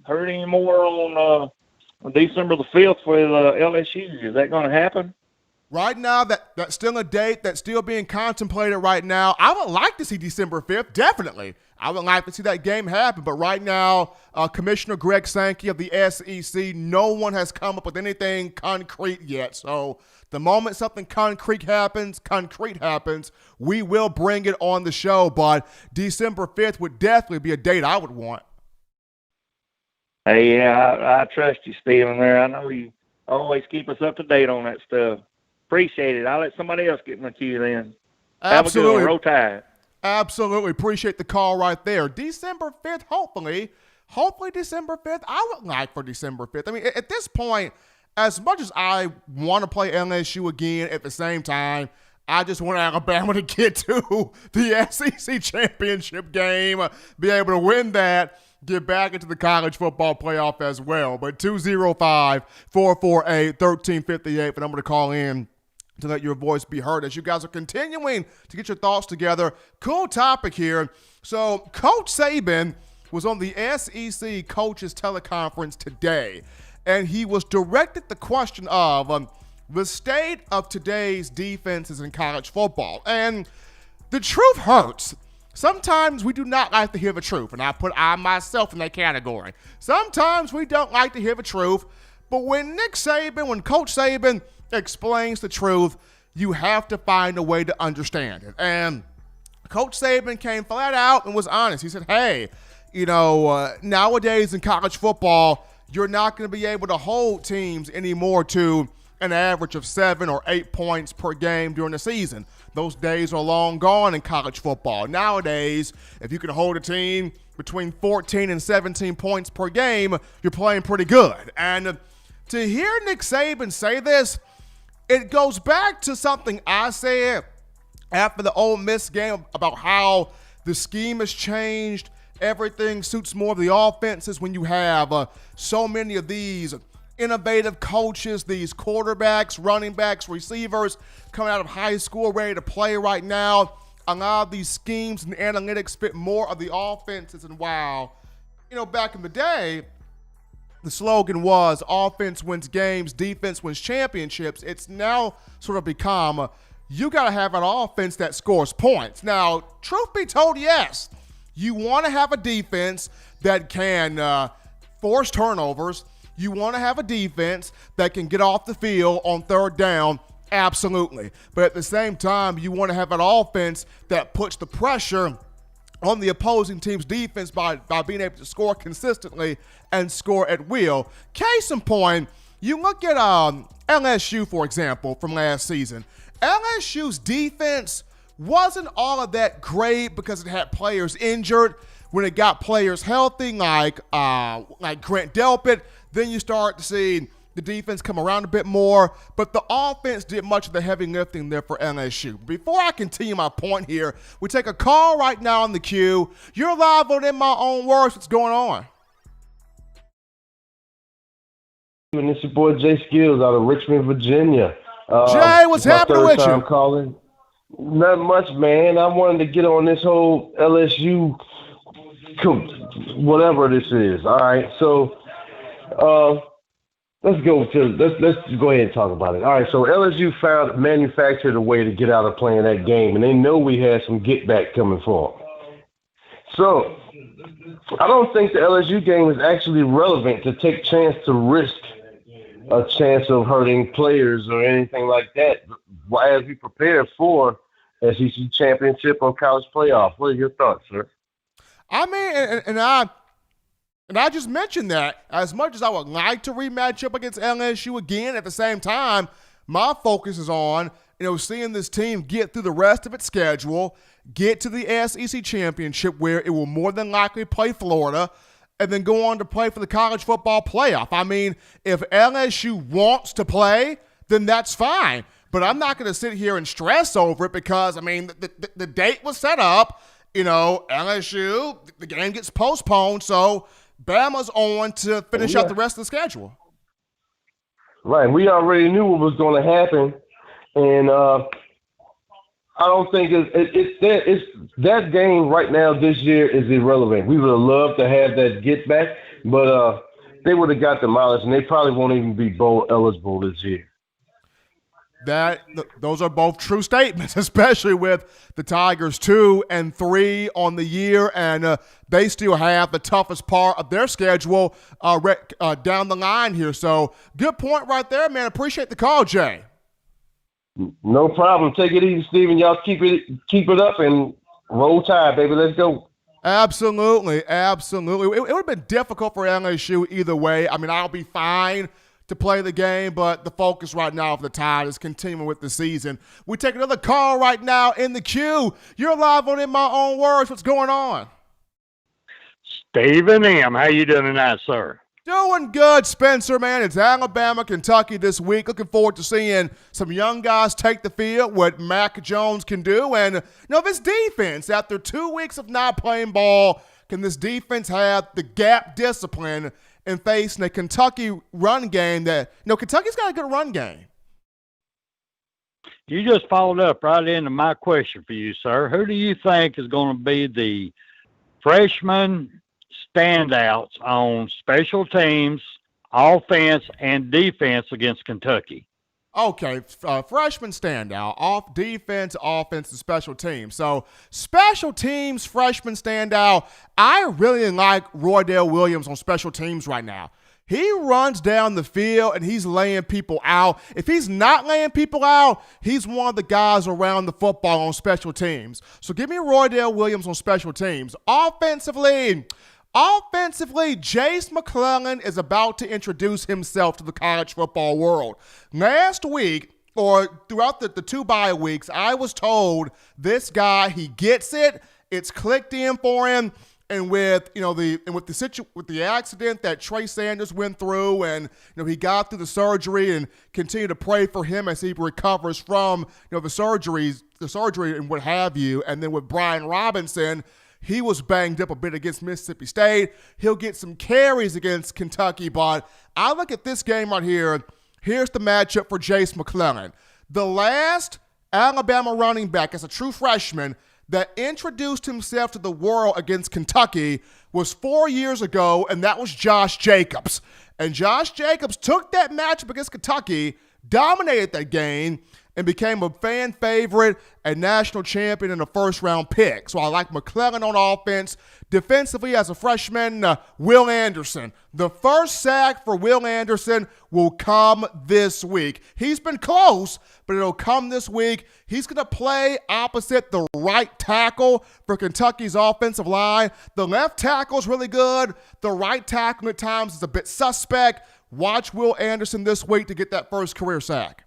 heard any more on December the 5th with LSU. Is that going to happen? Right now, that's still a date that's still being contemplated right now. I would like to see December 5th, definitely. I would like to see that game happen, but right now, Commissioner Greg Sankey of the SEC, no one has come up with anything concrete yet. So the moment something concrete happens, we will bring it on the show, but December 5th would definitely be a date I would want. Hey, yeah, I trust you, Stephen, there. I know you always keep us up to date on that stuff. Appreciate it. I'll let somebody else get in the queue then. Absolutely. Have a good one. Roll Tide. Absolutely. Appreciate the call right there. December 5th, hopefully December 5th. I would like for December 5th. I mean, at this point, as much as I want to play LSU again, at the same time, I just want Alabama to get to the SEC championship game, be able to win that. get back into the college football playoff as well. But 205-448-1358, the number to call in to let your voice be heard as you guys are continuing to get your thoughts together. Cool topic here. So Coach Saban was on the SEC Coaches Teleconference today, and he was directed the question of the state of today's defenses in college football. And the truth hurts. Sometimes we do not like to hear the truth, and I myself in that category. Sometimes we don't like to hear the truth, but when Coach Saban explains the truth, you have to find a way to understand it. And Coach Saban came flat out and was honest. He said, hey, nowadays in college football, you're not going to be able to hold teams anymore to an average of 7 or 8 points per game during the season. Those days are long gone in college football. Nowadays, if you can hold a team between 14 and 17 points per game, you're playing pretty good. And to hear Nick Saban say this, it goes back to something I said after the Ole Miss game about how the scheme has changed. Everything suits more of the offenses when you have so many of these innovative coaches, these quarterbacks, running backs, receivers coming out of high school ready to play right now. A lot of these schemes and analytics fit more of the offenses. And while, back in the day, the slogan was offense wins games, defense wins championships, it's now sort of become you got to have an offense that scores points. Now, truth be told, yes, you want to have a defense that can force turnovers. You want to have a defense that can get off the field on third down, absolutely. But at the same time, you want to have an offense that puts the pressure on the opposing team's defense by being able to score consistently and score at will. Case in point, you look at LSU, for example, from last season. LSU's defense wasn't all of that great because it had players injured. When it got players healthy, like Grant Delpit, then you start to see the defense come around a bit more. But the offense did much of the heavy lifting there for LSU. Before I continue my point here, we take a call right now on the queue. You're live on In My Own Words. What's going on? And it's your boy Jay Skills out of Richmond, Virginia. Jay, what's happening with you? Calling. Not much, man. I wanted to get on this whole LSU, whatever this is. All right, so let's go ahead and talk about it. All right, so LSU manufactured a way to get out of playing that game, and they know we had some get back coming for them. So I don't think the LSU game is actually relevant to take chance to risk a chance of hurting players or anything like that as we prepare for SEC championship or college playoff. What are your thoughts, sir? I mean, and I just mentioned that as much as I would like to rematch up against LSU again, at the same time, my focus is on, seeing this team get through the rest of its schedule, get to the SEC championship where it will more than likely play Florida, and then go on to play for the college football playoff. I mean, if LSU wants to play, then that's fine. But I'm not going to sit here and stress over it because, the date was set up. LSU, the game gets postponed, so Bama's on to finish out the rest of the schedule. Right. We already knew what was going to happen, and I don't think it's that game right now this year is irrelevant. We would have loved to have that get back, but they would have got demolished, and they probably won't even be bowl eligible this year. Those are both true statements, especially with the Tigers 2-3 on the year, and they still have the toughest part of their schedule down the line here. So good point right there, man. Appreciate the call, Jay. No problem. Take it easy, Steven. Y'all keep it up and roll tide, baby. Let's go. Absolutely. It would have been difficult for LSU either way. I'll be fine to play the game, but the focus right now of the Tide is continuing with the season. We take another call right now in the queue. You're live on In My Own Words. What's going on? Stephen M. How you doing tonight, sir? Doing good, Spencer, man. It's Alabama, Kentucky this week. Looking forward to seeing some young guys take the field, what Mac Jones can do. And, this defense, after 2 weeks of not playing ball, can this defense have the gap discipline in facing a Kentucky run game that, Kentucky's got a good run game. You just followed up right into my question for you, sir. Who do you think is going to be the freshman standouts on special teams, offense, and defense against Kentucky? Okay, freshman standout, off defense, offense, and special teams. So special teams, freshman standout, I really like Roydell Williams on special teams right now. He runs down the field and he's laying people out. If he's not laying people out, he's one of the guys around the football on special teams. So give me Roydell Williams on special teams. Offensively, Jace McClellan is about to introduce himself to the college football world. Last week, or throughout the 2 bye weeks, I was told this guy, he gets it. It's clicked in for him. And with the accident that Trey Sanders went through, and he got through the surgery, and continue to pray for him as he recovers from the surgery and what have you. And then with Brian Robinson, he was banged up a bit against Mississippi State. He'll get some carries against Kentucky, but I look at this game right here. Here's the matchup for Jace McClellan. The last Alabama running back as a true freshman that introduced himself to the world against Kentucky was 4 years ago, and that was Josh Jacobs. And Josh Jacobs took that matchup against Kentucky, dominated that game, and became a fan favorite and national champion and a first-round pick. So I like McClellan on offense. Defensively, as a freshman, Will Anderson. The first sack for Will Anderson will come this week. He's been close, but it'll come this week. He's going to play opposite the right tackle for Kentucky's offensive line. The left tackle is really good. The right tackle at times is a bit suspect. Watch Will Anderson this week to get that first career sack.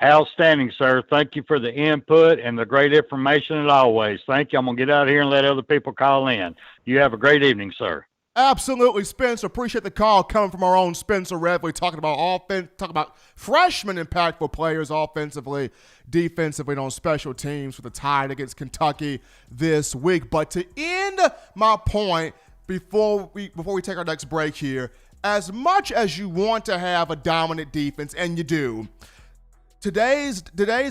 Outstanding, sir. Thank you for the input and the great information as always. Thank you. I'm going to get out of here and let other people call in. You have a great evening, sir. Absolutely, Spencer. Appreciate the call coming from our own Spencer Redley, talking about offense, talking about freshman impactful players offensively, defensively, and on special teams with a tie against Kentucky this week. But to end my point before we take our next break here, as much as you want to have a dominant defense, and you do, Today's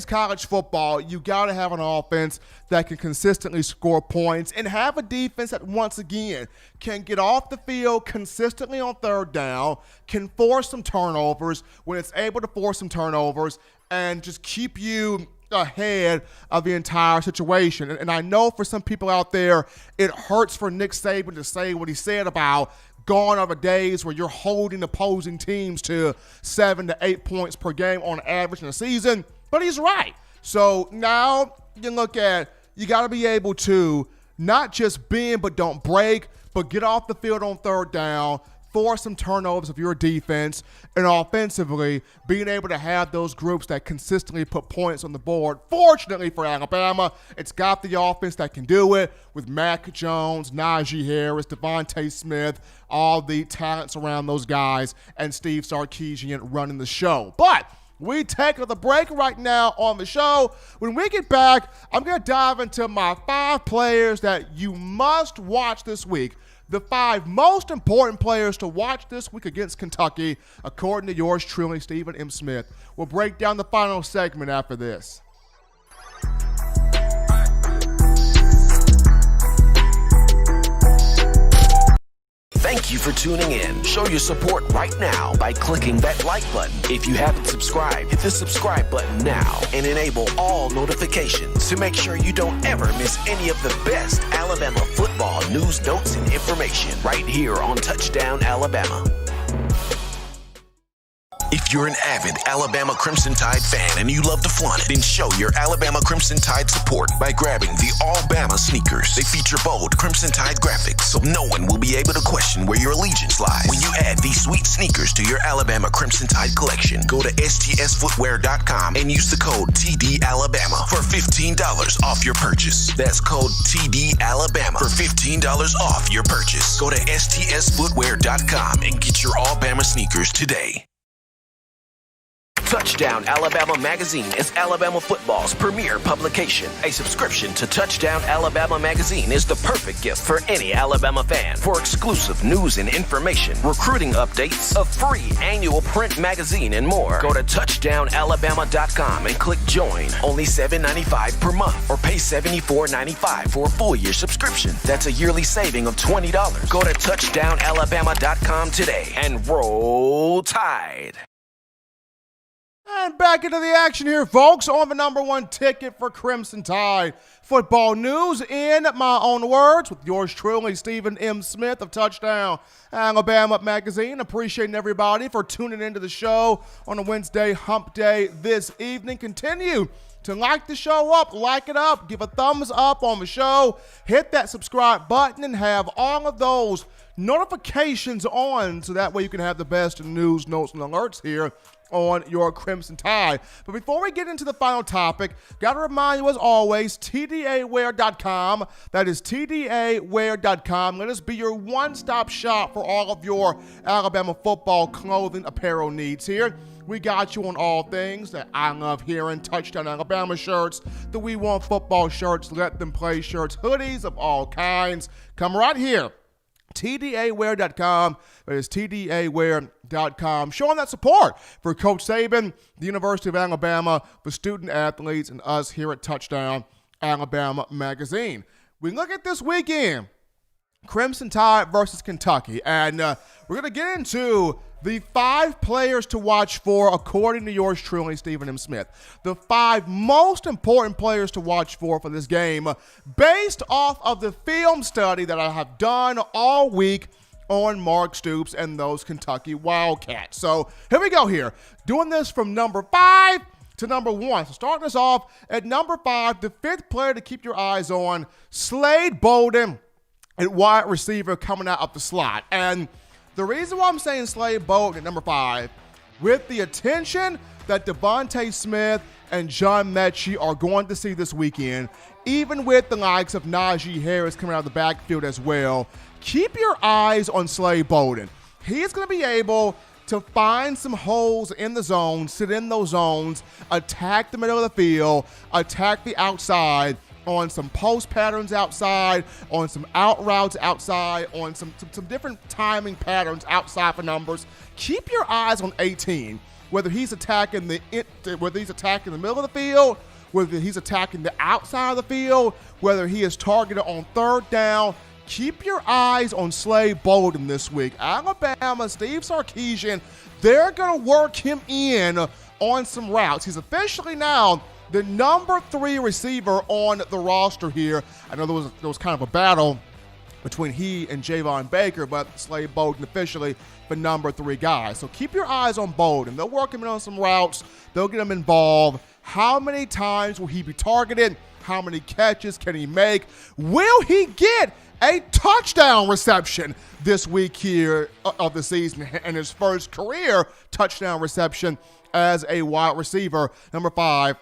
college football, you got to have an offense that can consistently score points and have a defense that, once again, can get off the field consistently on third down, can force some turnovers when it's able to force some turnovers, and just keep you ahead of the entire situation. And I know for some people out there, it hurts for Nick Saban to say what he said about gone are the days where you're holding opposing teams to 7 to 8 points per game on average in a season, but he's right. So now you look at, you got to be able to not just bend but don't break, but get off the field on third down, force some turnovers of your defense, and offensively being able to have those groups that consistently put points on the board. Fortunately for Alabama, it's got the offense that can do it with Mac Jones, Naji Harris, Devonta Smith, all the talents around those guys, and Steve Sarkisian running the show. But we take the break right now on the show. When we get back, I'm going to dive into my 5 players that you must watch this week. The 5 most important players to watch this week against Kentucky, according to yours truly, Stephen M. Smith. We'll break down the final segment after this. Thank you for tuning in. Show your support right now by clicking that like button. If you haven't subscribed, hit the subscribe button now and enable all notifications to make sure you don't ever miss any of the best Alabama football news, notes, and information right here on Touchdown Alabama. If you're an avid Alabama Crimson Tide fan and you love to flaunt it, then show your Alabama Crimson Tide support by grabbing the All-Bama sneakers. They feature bold Crimson Tide graphics, so no one will be able to question where your allegiance lies. When you add these sweet sneakers to your Alabama Crimson Tide collection, go to stsfootwear.com and use the code TDAlabama for $15 off your purchase. That's code TDAlabama for $15 off your purchase. Go to stsfootwear.com and get your All-Bama sneakers today. Touchdown Alabama Magazine is Alabama football's premier publication. A subscription to Touchdown Alabama Magazine is the perfect gift for any Alabama fan. For exclusive news and information, recruiting updates, a free annual print magazine, and more, go to touchdownalabama.com and click join. Only $7.95 per month, or pay $74.95 for a full year subscription. That's a yearly saving of $20. Go to touchdownalabama.com today and roll Tide. And back into the action here, folks, on the number one ticket for Crimson Tide football news, in my own words, with yours truly, Stephen M. Smith of Touchdown Alabama Magazine. Appreciating everybody for tuning into the show on a Wednesday hump day this evening. Continue to like the show up, like it up, give a thumbs up on the show, hit that subscribe button, and have all of those notifications on so that way you can have the best news, notes, and alerts here on your Crimson Tide. But before we get into the final topic, got to remind you, as always, tdaware.com. That is tdaware.com. Let us be your one-stop shop for all of your Alabama football clothing apparel needs here. We got you on all things that I love hearing: Touchdown Alabama shirts, the We Want Football shirts, Let Them Play shirts, hoodies of all kinds. Come right here. tdaware.com. That is tdaware.com. Showing that support for Coach Saban, the University of Alabama, the student athletes, and us here at Touchdown Alabama Magazine. We look at this weekend, Crimson Tide versus Kentucky, and we're going to get into the 5 players to watch for, according to yours truly, Stephen M. Smith. The 5 most important players to watch for this game, based off of the film study that I have done all week on Mark Stoops and those Kentucky Wildcats. So here we go here. Doing this from number 5 to number 1. So starting us off at number 5, the 5th player to keep your eyes on, Slade Bolden at wide receiver coming out of the slot. And the reason why I'm saying Slade Bolden at number 5, with the attention that Devonta Smith and John Mechie are going to see this weekend, even with the likes of Naji Harris coming out of the backfield as well, keep your eyes on Slade Bolden. He's going to be able to find some holes in the zone, sit in those zones, attack the middle of the field, attack the outside, on some post patterns outside, on some out routes outside, on some different timing patterns outside for numbers. Keep your eyes on 18, whether he's attacking the middle of the field, whether he's attacking the outside of the field, whether he is targeted on 3rd down. Keep your eyes on Slade Bolden this week. Alabama, Steve Sarkisian, they're going to work him in on some routes. He's officially now the number 3 receiver on the roster here. I know there was kind of a battle between he and Javon Baker, but Slade Bolden officially the number 3 guy. So keep your eyes on Bolden. They'll work him in on some routes. They'll get him involved. How many times will he be targeted? How many catches can he make? Will he get a touchdown reception this week here of the season, and his first career touchdown reception as a wide receiver? Number 5,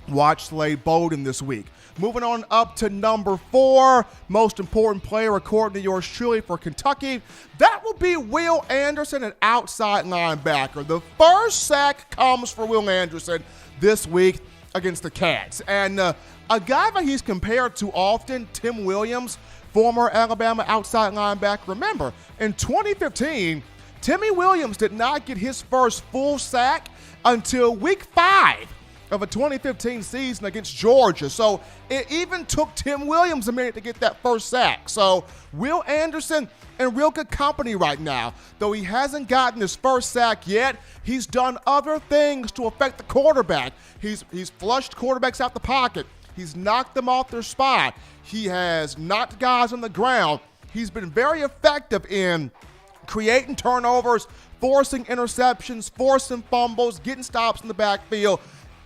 watch Slade Bolden this week. Moving on up to number 4, most important player according to yours truly for Kentucky, that will be Will Anderson, an outside linebacker. The first sack comes for Will Anderson this week against the Cats. And a guy that he's compared to often, Tim Williams, former Alabama outside linebacker. Remember, in 2015, Timmy Williams did not get his first full sack until week 5 of a 2015 season against Georgia. So it even took Tim Williams a minute to get that first sack. So Will Anderson in real good company right now. Though he hasn't gotten his first sack yet, he's done other things to affect the quarterback. He's flushed quarterbacks out the pocket. He's knocked them off their spot. He has knocked guys on the ground. He's been very effective in creating turnovers, forcing interceptions, forcing fumbles, getting stops in the backfield.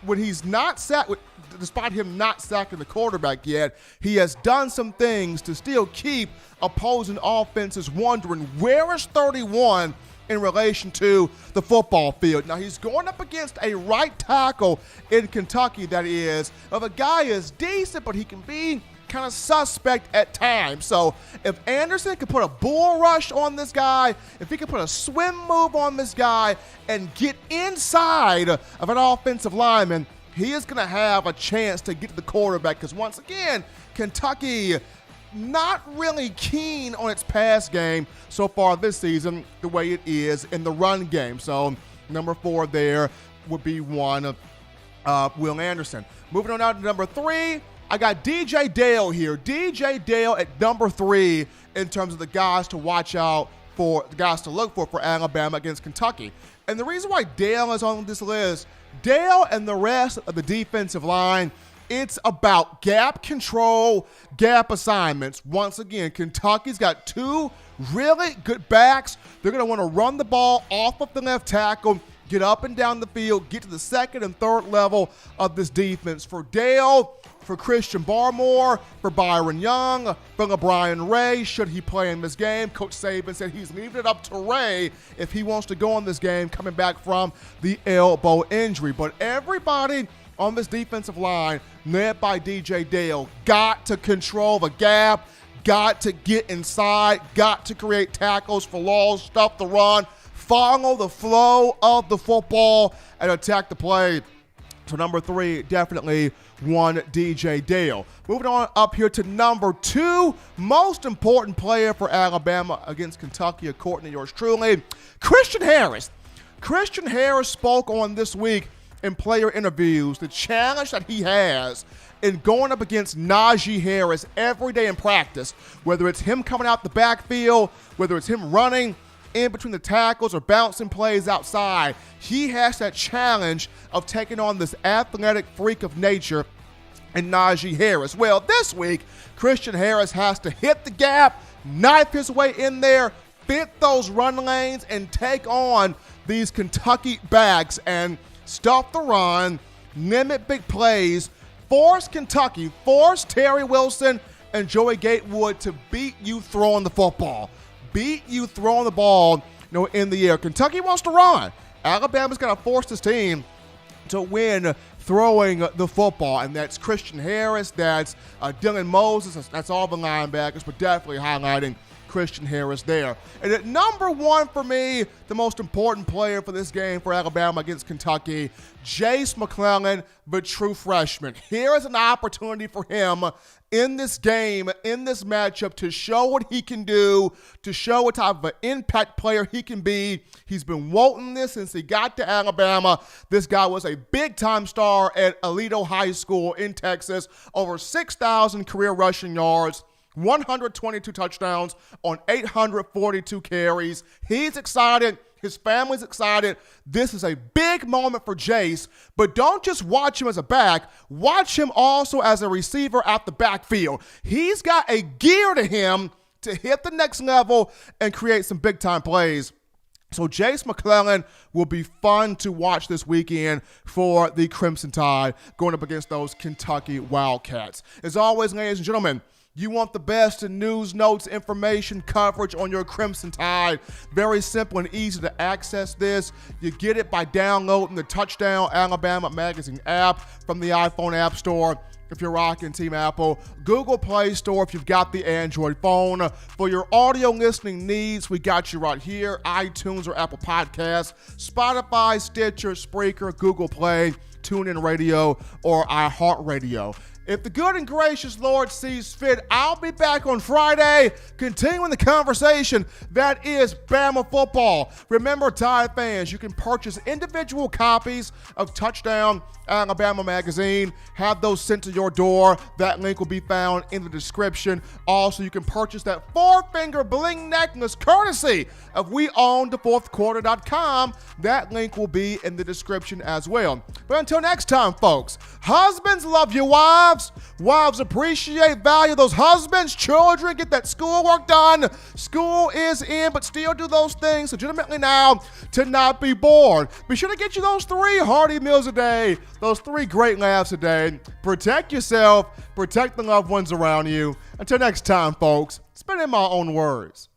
When he's not sacked, despite him not sacking the quarterback yet, he has done some things to still keep opposing offenses wondering, where is 31 in relation to the football field? Now, he's going up against a right tackle in Kentucky that is of a guy is decent, but he can be kind of suspect at times. So if Anderson can put a bull rush on this guy, if he can put a swim move on this guy and get inside of an offensive lineman, he is going to have a chance to get to the quarterback, because once again, Kentucky not really keen on its pass game so far this season the way it is in the run game. So number 4 there would be one of Will Anderson. Moving on now to number 3, I got DJ Dale here. DJ Dale at number 3 in terms of the guys to watch out for, the guys to look for Alabama against Kentucky. And the reason why Dale is on this list, Dale and the rest of the defensive line, it's about gap control, gap assignments. Once again, Kentucky's got 2 really good backs. They're going to want to run the ball off of the left tackle, get up and down the field, get to the second and third level of this defense. For Dale, for Christian Barmore, for Byron Young, for LeBron Ray, should he play in this game. Coach Saban said he's leaving it up to Ray if he wants to go in this game coming back from the elbow injury. But everybody on this defensive line, led by DJ Dale, got to control the gap, got to get inside, got to create tackles for loss, stuff the run, follow the flow of the football, and attack the play. So number 3, definitely one DJ Dale. Moving on up here to number 2, most important player for Alabama against Kentucky, according to yours truly, Christian Harris. Christian Harris spoke on this week in player interviews the challenge that he has in going up against Naji Harris every day in practice, whether it's him coming out the backfield, whether it's him running in between the tackles or bouncing plays outside. He has that challenge of taking on this athletic freak of nature in Naji Harris. Well, this week, Christian Harris has to hit the gap, knife his way in there, fit those run lanes, and take on these Kentucky backs and stuff the run, limit big plays, force Kentucky, force Terry Wilson and Joey Gatewood to beat you throwing the football. Beat you throwing the ball, in the air. Kentucky wants to run. Alabama's got to force this team to win throwing the football, and that's Christian Harris, that's Dylan Moses, that's all the linebackers, but definitely highlighting Christian Harris there. And at number 1 for me, the most important player for this game for Alabama against Kentucky, Jace McClellan, the true freshman. Here is an opportunity for him in this game, in this matchup, to show what he can do, to show what type of an impact player he can be. He's been wanting this since he got to Alabama. This guy was a big-time star at Alito High School in Texas, over 6,000 career rushing yards, 122 touchdowns on 842 carries. He's excited. His family's excited. This is a big moment for Jace, but don't just watch him as a back. Watch him also as a receiver out the backfield. He's got a gear to him to hit the next level and create some big-time plays. So Jace McClellan will be fun to watch this weekend for the Crimson Tide going up against those Kentucky Wildcats. As always, ladies and gentlemen, you want the best in news, notes, information, coverage on your Crimson Tide. Very simple and easy to access this. You get it by downloading the Touchdown Alabama Magazine app from the iPhone App Store if you're rocking Team Apple, Google Play Store if you've got the Android phone. For your audio listening needs, we got you right here, iTunes or Apple Podcasts, Spotify, Stitcher, Spreaker, Google Play, TuneIn Radio, or iHeartRadio. If the good and gracious Lord sees fit, I'll be back on Friday, continuing the conversation that is Bama football. Remember, Tide fans, you can purchase individual copies of Touchdown Alabama Magazine. Have those sent to your door. That link will be found in the description. Also, you can purchase that 4-finger bling necklace courtesy of WeOwnTheFourthQuarter.com. That link will be in the description as well. But until next time, folks, husbands love your wives. Wives appreciate, value those husbands. Children, get that schoolwork done. School is in, but still do those things legitimately now to not be bored. Be sure to get you those 3 hearty meals a day, those 3 great laughs a day. Protect yourself, protect the loved ones around you. Until next time, folks, it's been in my own words.